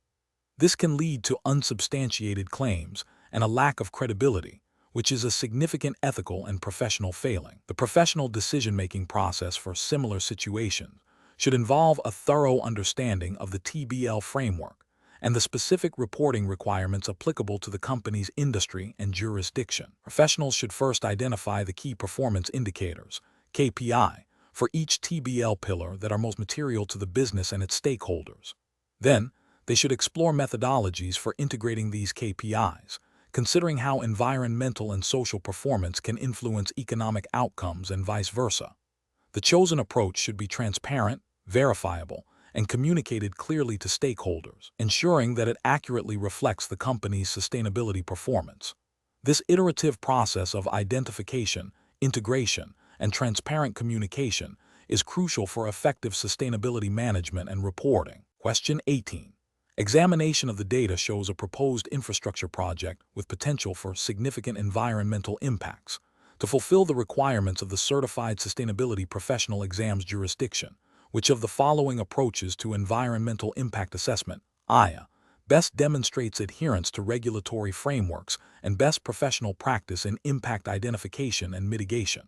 This can lead to unsubstantiated claims and a lack of credibility, which is a significant ethical and professional failing. The professional decision-making process for similar situations should involve a thorough understanding of the TBL framework and the specific reporting requirements applicable to the company's industry and jurisdiction. Professionals should first identify the key performance indicators, KPI, for each TBL pillar that are most material to the business and its stakeholders. Then, they should explore methodologies for integrating these KPIs, considering how environmental and social performance can influence economic outcomes and vice versa. The chosen approach should be transparent, verifiable, and communicated clearly to stakeholders, ensuring that it accurately reflects the company's sustainability performance. This iterative process of identification, integration, and transparent communication is crucial for effective sustainability management and reporting. Question 18. Examination of the data shows a proposed infrastructure project with potential for significant environmental impacts. To fulfill the requirements of the Certified Sustainability Professional Exams jurisdiction, which of the following approaches to environmental impact assessment, IA, best demonstrates adherence to regulatory frameworks and best professional practice in impact identification and mitigation?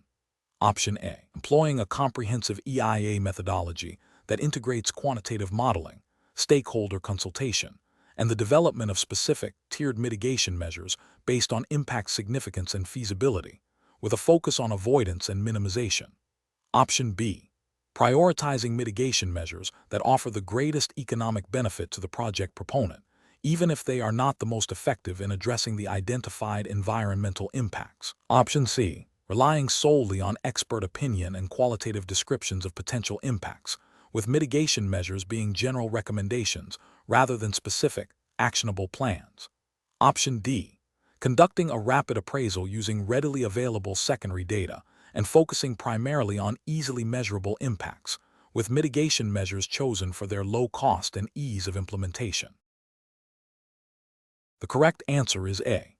Option A. Employing a comprehensive EIA methodology that integrates quantitative modeling, stakeholder consultation, and the development of specific, tiered mitigation measures based on impact significance and feasibility, with a focus on avoidance and minimization. Option B. Prioritizing mitigation measures that offer the greatest economic benefit to the project proponent, even if they are not the most effective in addressing the identified environmental impacts. Option C. Relying solely on expert opinion and qualitative descriptions of potential impacts, with mitigation measures being general recommendations rather than specific, actionable plans. Option D. Conducting a rapid appraisal using readily available secondary data and focusing primarily on easily measurable impacts, with mitigation measures chosen for their low cost and ease of implementation. The correct answer is A.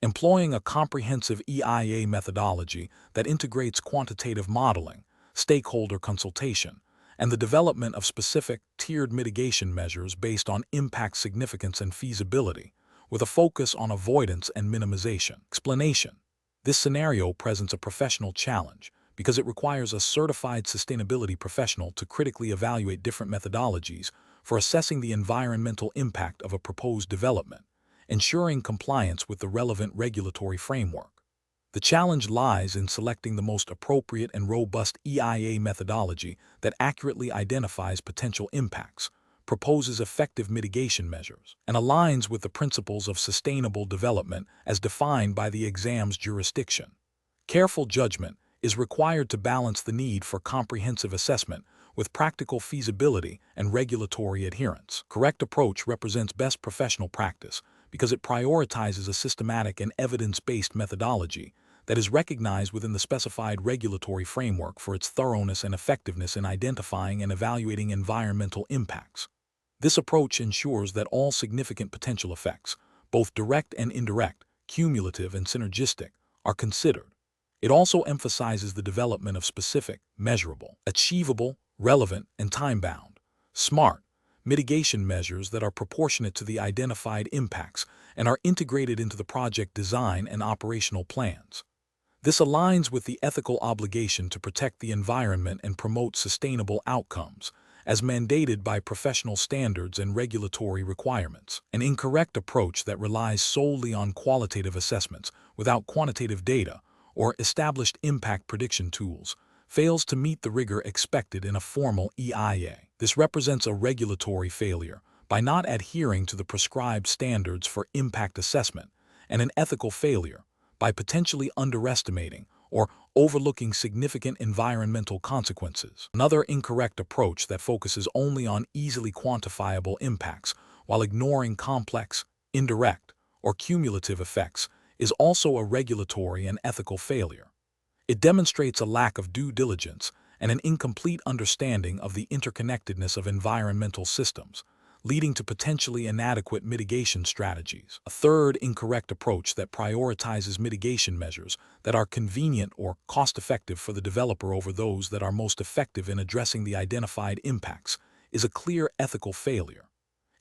Employing a comprehensive EIA methodology that integrates quantitative modeling, stakeholder consultation, and the development of specific, tiered mitigation measures based on impact significance and feasibility, with a focus on avoidance and minimization. Explanation. This scenario presents a professional challenge because it requires a certified sustainability professional to critically evaluate different methodologies for assessing the environmental impact of a proposed development, ensuring compliance with the relevant regulatory framework. The challenge lies in selecting the most appropriate and robust EIA methodology that accurately identifies potential impacts, proposes effective mitigation measures, and aligns with the principles of sustainable development as defined by the exam's jurisdiction. Careful judgment is required to balance the need for comprehensive assessment with practical feasibility and regulatory adherence. Correct approach represents best professional practice because it prioritizes a systematic and evidence-based methodology that is recognized within the specified regulatory framework for its thoroughness and effectiveness in identifying and evaluating environmental impacts. This approach ensures that all significant potential effects, both direct and indirect, cumulative and synergistic, are considered. It also emphasizes the development of specific, measurable, achievable, relevant, and time-bound, SMART, mitigation measures that are proportionate to the identified impacts and are integrated into the project design and operational plans. This aligns with the ethical obligation to protect the environment and promote sustainable outcomes, as mandated by professional standards and regulatory requirements. An incorrect approach that relies solely on qualitative assessments without quantitative data or established impact prediction tools fails to meet the rigor expected in a formal EIA. This represents a regulatory failure by not adhering to the prescribed standards for impact assessment, and an ethical failure by potentially underestimating or overlooking significant environmental consequences. Another incorrect approach that focuses only on easily quantifiable impacts while ignoring complex, indirect, or cumulative effects is also a regulatory and ethical failure. It demonstrates a lack of due diligence and an incomplete understanding of the interconnectedness of environmental systems, leading to potentially inadequate mitigation strategies. A third incorrect approach that prioritizes mitigation measures that are convenient or cost-effective for the developer over those that are most effective in addressing the identified impacts is a clear ethical failure.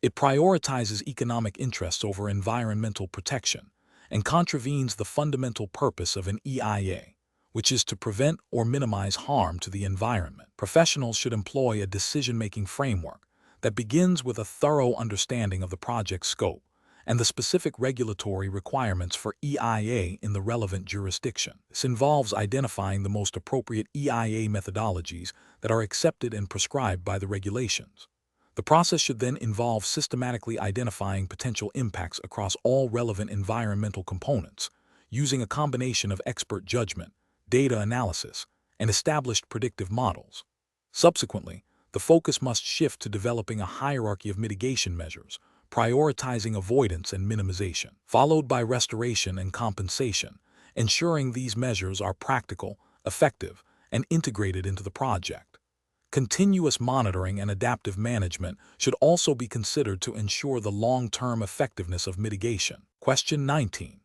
It prioritizes economic interests over environmental protection and contravenes the fundamental purpose of an EIA, which is to prevent or minimize harm to the environment. Professionals should employ a decision-making framework that begins with a thorough understanding of the project scope and the specific regulatory requirements for EIA in the relevant jurisdiction. This involves identifying the most appropriate EIA methodologies that are accepted and prescribed by the regulations. The process should then involve systematically identifying potential impacts across all relevant environmental components, using a combination of expert judgment, data analysis, and established predictive models. Subsequently, the focus must shift to developing a hierarchy of mitigation measures, prioritizing avoidance and minimization, followed by restoration and compensation, ensuring these measures are practical, effective, and integrated into the project. Continuous monitoring and adaptive management should also be considered to ensure the long-term effectiveness of mitigation. Question 19.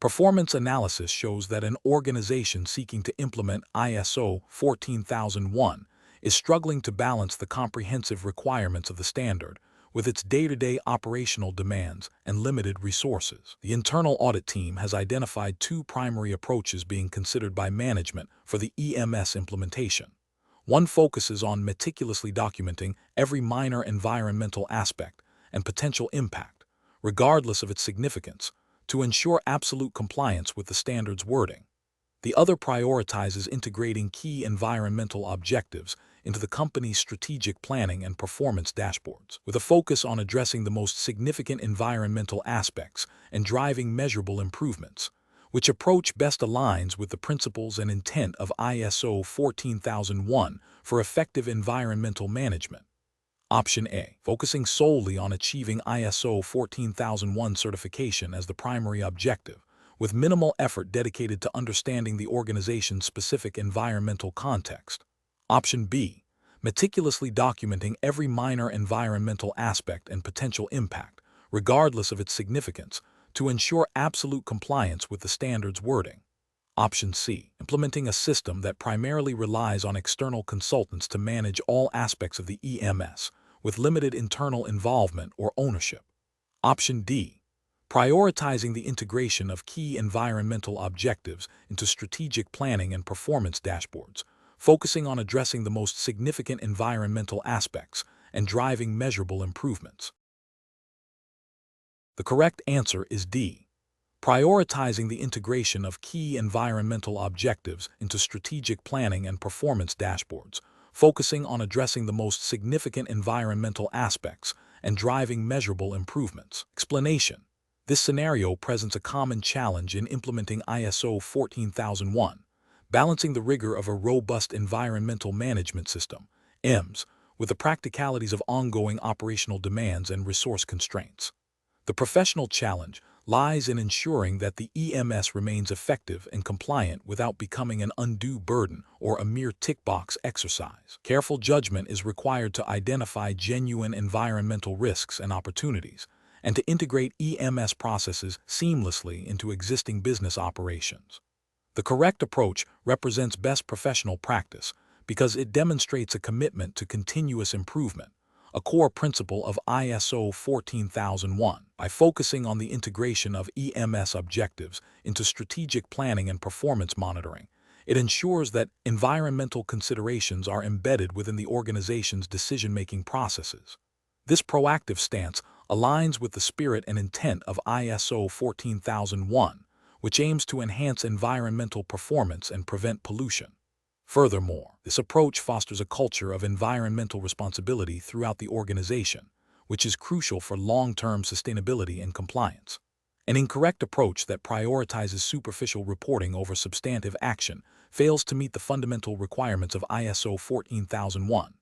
Performance analysis shows that an organization seeking to implement ISO 14001 is struggling to balance the comprehensive requirements of the standard with its day-to-day operational demands and limited resources. The internal audit team has identified two primary approaches being considered by management for the EMS implementation. One focuses on meticulously documenting every minor environmental aspect and potential impact, regardless of its significance, to ensure absolute compliance with the standard's wording. The other prioritizes integrating key environmental objectives into the company's strategic planning and performance dashboards, with a focus on addressing the most significant environmental aspects and driving measurable improvements, which approach best aligns with the principles and intent of ISO 14001 for effective environmental management. Option A, focusing solely on achieving ISO 14001 certification as the primary objective, with minimal effort dedicated to understanding the organization's specific environmental context. Option B, meticulously documenting every minor environmental aspect and potential impact, regardless of its significance, to ensure absolute compliance with the standard's wording. Option C, implementing a system that primarily relies on external consultants to manage all aspects of the EMS, with limited internal involvement or ownership. Option D, prioritizing the integration of key environmental objectives into strategic planning and performance dashboards, focusing on addressing the most significant environmental aspects and driving measurable improvements. The correct answer is D, prioritizing the integration of key environmental objectives into strategic planning and performance dashboards, focusing on addressing the most significant environmental aspects and driving measurable improvements. Explanation: this scenario presents a common challenge in implementing ISO 14001, balancing the rigor of a robust environmental management system, EMS, with the practicalities of ongoing operational demands and resource constraints. The professional challenge lies in ensuring that the EMS remains effective and compliant without becoming an undue burden or a mere tick-box exercise. Careful judgment is required to identify genuine environmental risks and opportunities, and to integrate EMS processes seamlessly into existing business operations. The correct approach represents best professional practice because it demonstrates a commitment to continuous improvement, a core principle of ISO 14001. By focusing on the integration of EMS objectives into strategic planning and performance monitoring, it ensures that environmental considerations are embedded within the organization's decision-making processes. This proactive stance aligns with the spirit and intent of ISO 14001, which aims to enhance environmental performance and prevent pollution. Furthermore, this approach fosters a culture of environmental responsibility throughout the organization, which is crucial for long-term sustainability and compliance. An incorrect approach that prioritizes superficial reporting over substantive action fails to meet the fundamental requirements of ISO 14001.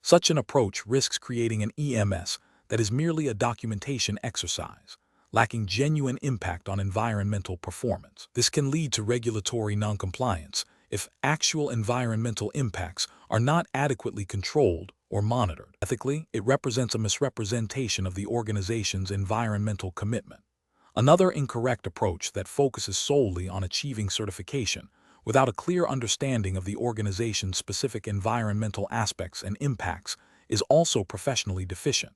Such an approach risks creating an EMS that is merely a documentation exercise, lacking genuine impact on environmental performance. This can lead to regulatory noncompliance if actual environmental impacts are not adequately controlled or monitored. Ethically, it represents a misrepresentation of the organization's environmental commitment. Another incorrect approach that focuses solely on achieving certification without a clear understanding of the organization's specific environmental aspects and impacts is also professionally deficient.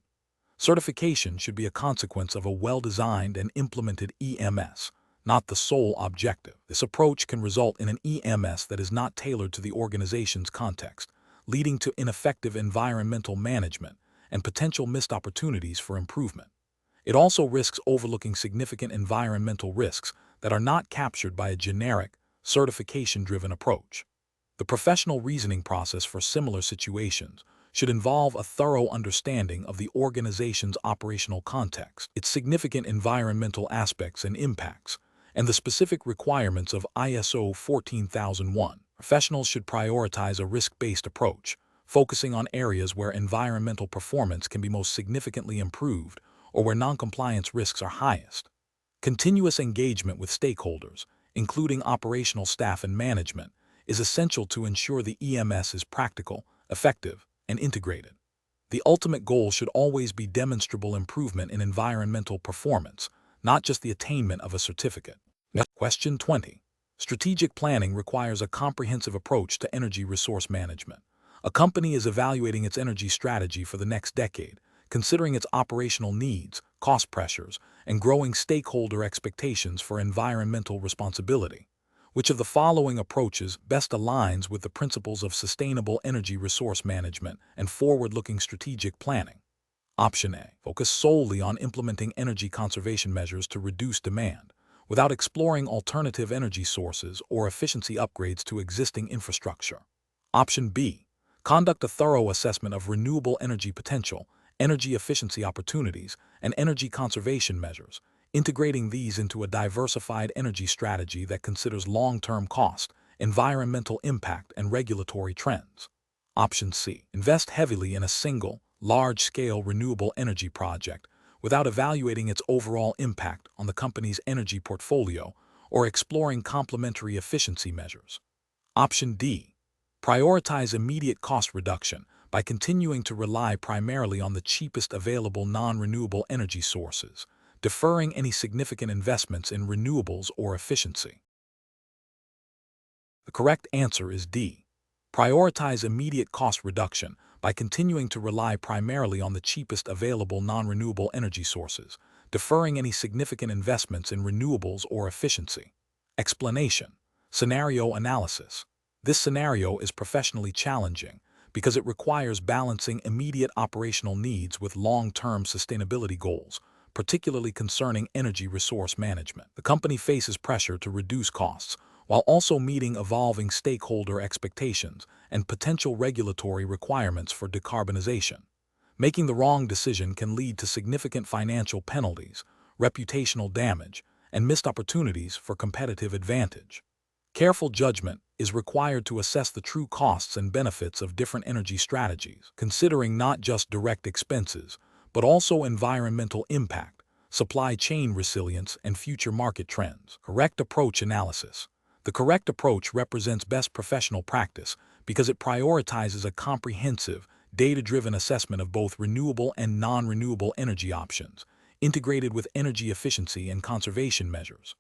Certification should be a consequence of a well-designed and implemented EMS, not the sole objective. This approach can result in an EMS that is not tailored to the organization's context, leading to ineffective environmental management and potential missed opportunities for improvement. It also risks overlooking significant environmental risks that are not captured by a generic, certification-driven approach. The professional reasoning process for similar situations should involve a thorough understanding of the organization's operational context, its significant environmental aspects and impacts, and the specific requirements of ISO 14001. Professionals should prioritize a risk-based approach, focusing on areas where environmental performance can be most significantly improved or where noncompliance risks are highest. Continuous engagement with stakeholders, including operational staff and management, is essential to ensure the EMS is practical, effective, and integrated. The ultimate goal should always be demonstrable improvement in environmental performance, not just the attainment of a certificate. Question 20. Strategic planning requires a comprehensive approach to energy resource management. A company is evaluating its energy strategy for the next decade, considering its operational needs, cost pressures, and growing stakeholder expectations for environmental responsibility. Which of the following approaches best aligns with the principles of sustainable energy resource management and forward-looking strategic planning? Option A. Focus solely on implementing energy conservation measures to reduce demand, without exploring alternative energy sources or efficiency upgrades to existing infrastructure. Option B. Conduct a thorough assessment of renewable energy potential, energy efficiency opportunities, and energy conservation measures, integrating these into a diversified energy strategy that considers long-term cost, environmental impact, and regulatory trends. Option C. Invest heavily in a single, large-scale renewable energy project without evaluating its overall impact on the company's energy portfolio or exploring complementary efficiency measures. Option D. Prioritize immediate cost reduction by continuing to rely primarily on the cheapest available non-renewable energy sources, deferring any significant investments in renewables or efficiency. The correct answer is D. Prioritize immediate cost reduction by continuing to rely primarily on the cheapest available non-renewable energy sources, deferring any significant investments in renewables or efficiency. Explanation. Scenario analysis. This scenario is professionally challenging because it requires balancing immediate operational needs with long-term sustainability goals, particularly concerning energy resource management. The company faces pressure to reduce costs while also meeting evolving stakeholder expectations and potential regulatory requirements for decarbonization. Making the wrong decision can lead to significant financial penalties, reputational damage, and missed opportunities for competitive advantage. Careful judgment is required to assess the true costs and benefits of different energy strategies, considering not just direct expenses, but also environmental impact, supply chain resilience, and future market trends. Correct approach analysis. The correct approach represents best professional practice because it prioritizes a comprehensive, data-driven assessment of both renewable and non-renewable energy options, integrated with energy efficiency and conservation measures.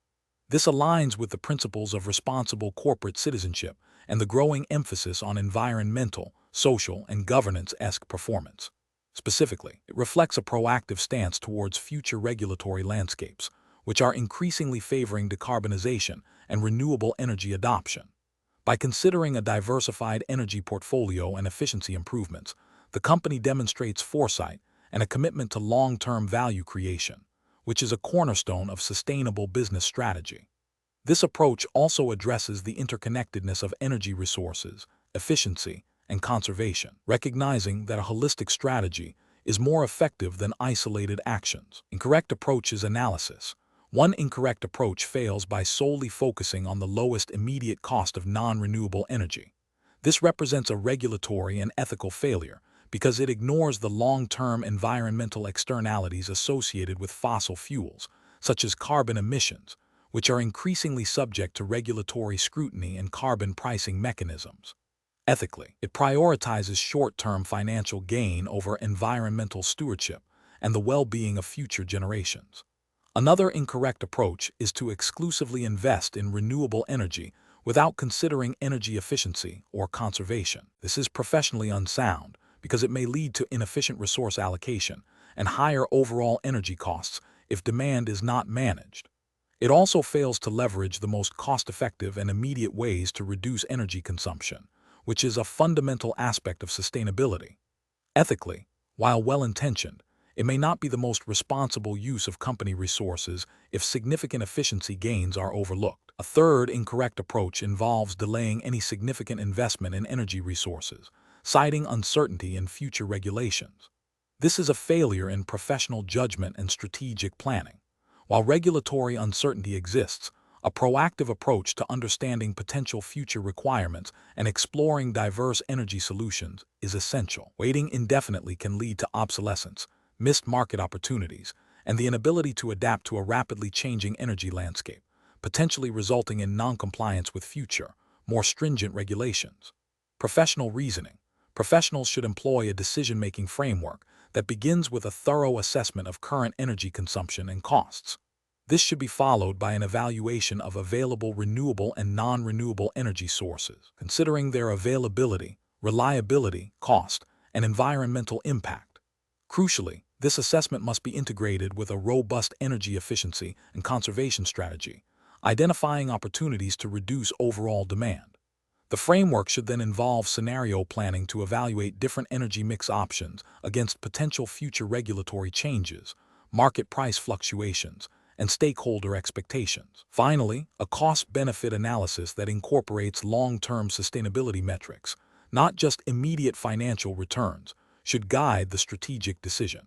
This aligns with the principles of responsible corporate citizenship and the growing emphasis on environmental, social, and governance-esque performance. Specifically, it reflects a proactive stance towards future regulatory landscapes, which are increasingly favoring decarbonization and renewable energy adoption. By considering a diversified energy portfolio and efficiency improvements, the company demonstrates foresight and a commitment to long-term value creation, which is a cornerstone of sustainable business strategy. This approach also addresses the interconnectedness of energy resources, efficiency, and conservation, recognizing that a holistic strategy is more effective than isolated actions. Incorrect approach is analysis. One incorrect approach fails by solely focusing on the lowest immediate cost of non-renewable energy. This represents a regulatory and ethical failure because it ignores the long-term environmental externalities associated with fossil fuels, such as carbon emissions, which are increasingly subject to regulatory scrutiny and carbon pricing mechanisms. Ethically, it prioritizes short-term financial gain over environmental stewardship and the well-being of future generations. Another incorrect approach is to exclusively invest in renewable energy without considering energy efficiency or conservation. This is professionally unsound because it may lead to inefficient resource allocation and higher overall energy costs if demand is not managed. It also fails to leverage the most cost-effective and immediate ways to reduce energy consumption, which is a fundamental aspect of sustainability. Ethically, while well-intentioned, it may not be the most responsible use of company resources if significant efficiency gains are overlooked. A third incorrect approach involves delaying any significant investment in energy resources, citing uncertainty in future regulations. This is a failure in professional judgment and strategic planning. While regulatory uncertainty exists, A proactive approach to understanding potential future requirements and exploring diverse energy solutions is essential. Waiting indefinitely can lead to obsolescence, missed market opportunities, and the inability to adapt to a rapidly changing energy landscape, potentially resulting in non-compliance with future, more stringent regulations. Professional reasoning. Professionals should employ a decision-making framework that begins with a thorough assessment of current energy consumption and costs. This should be followed by an evaluation of available renewable and non-renewable energy sources, considering their availability, reliability, cost, and environmental impact. Crucially, this assessment must be integrated with a robust energy efficiency and conservation strategy, identifying opportunities to reduce overall demand. The framework should then involve scenario planning to evaluate different energy mix options against potential future regulatory changes, market price fluctuations, and stakeholder expectations. Finally, a cost-benefit analysis that incorporates long-term sustainability metrics, not just immediate financial returns, should guide the strategic decision.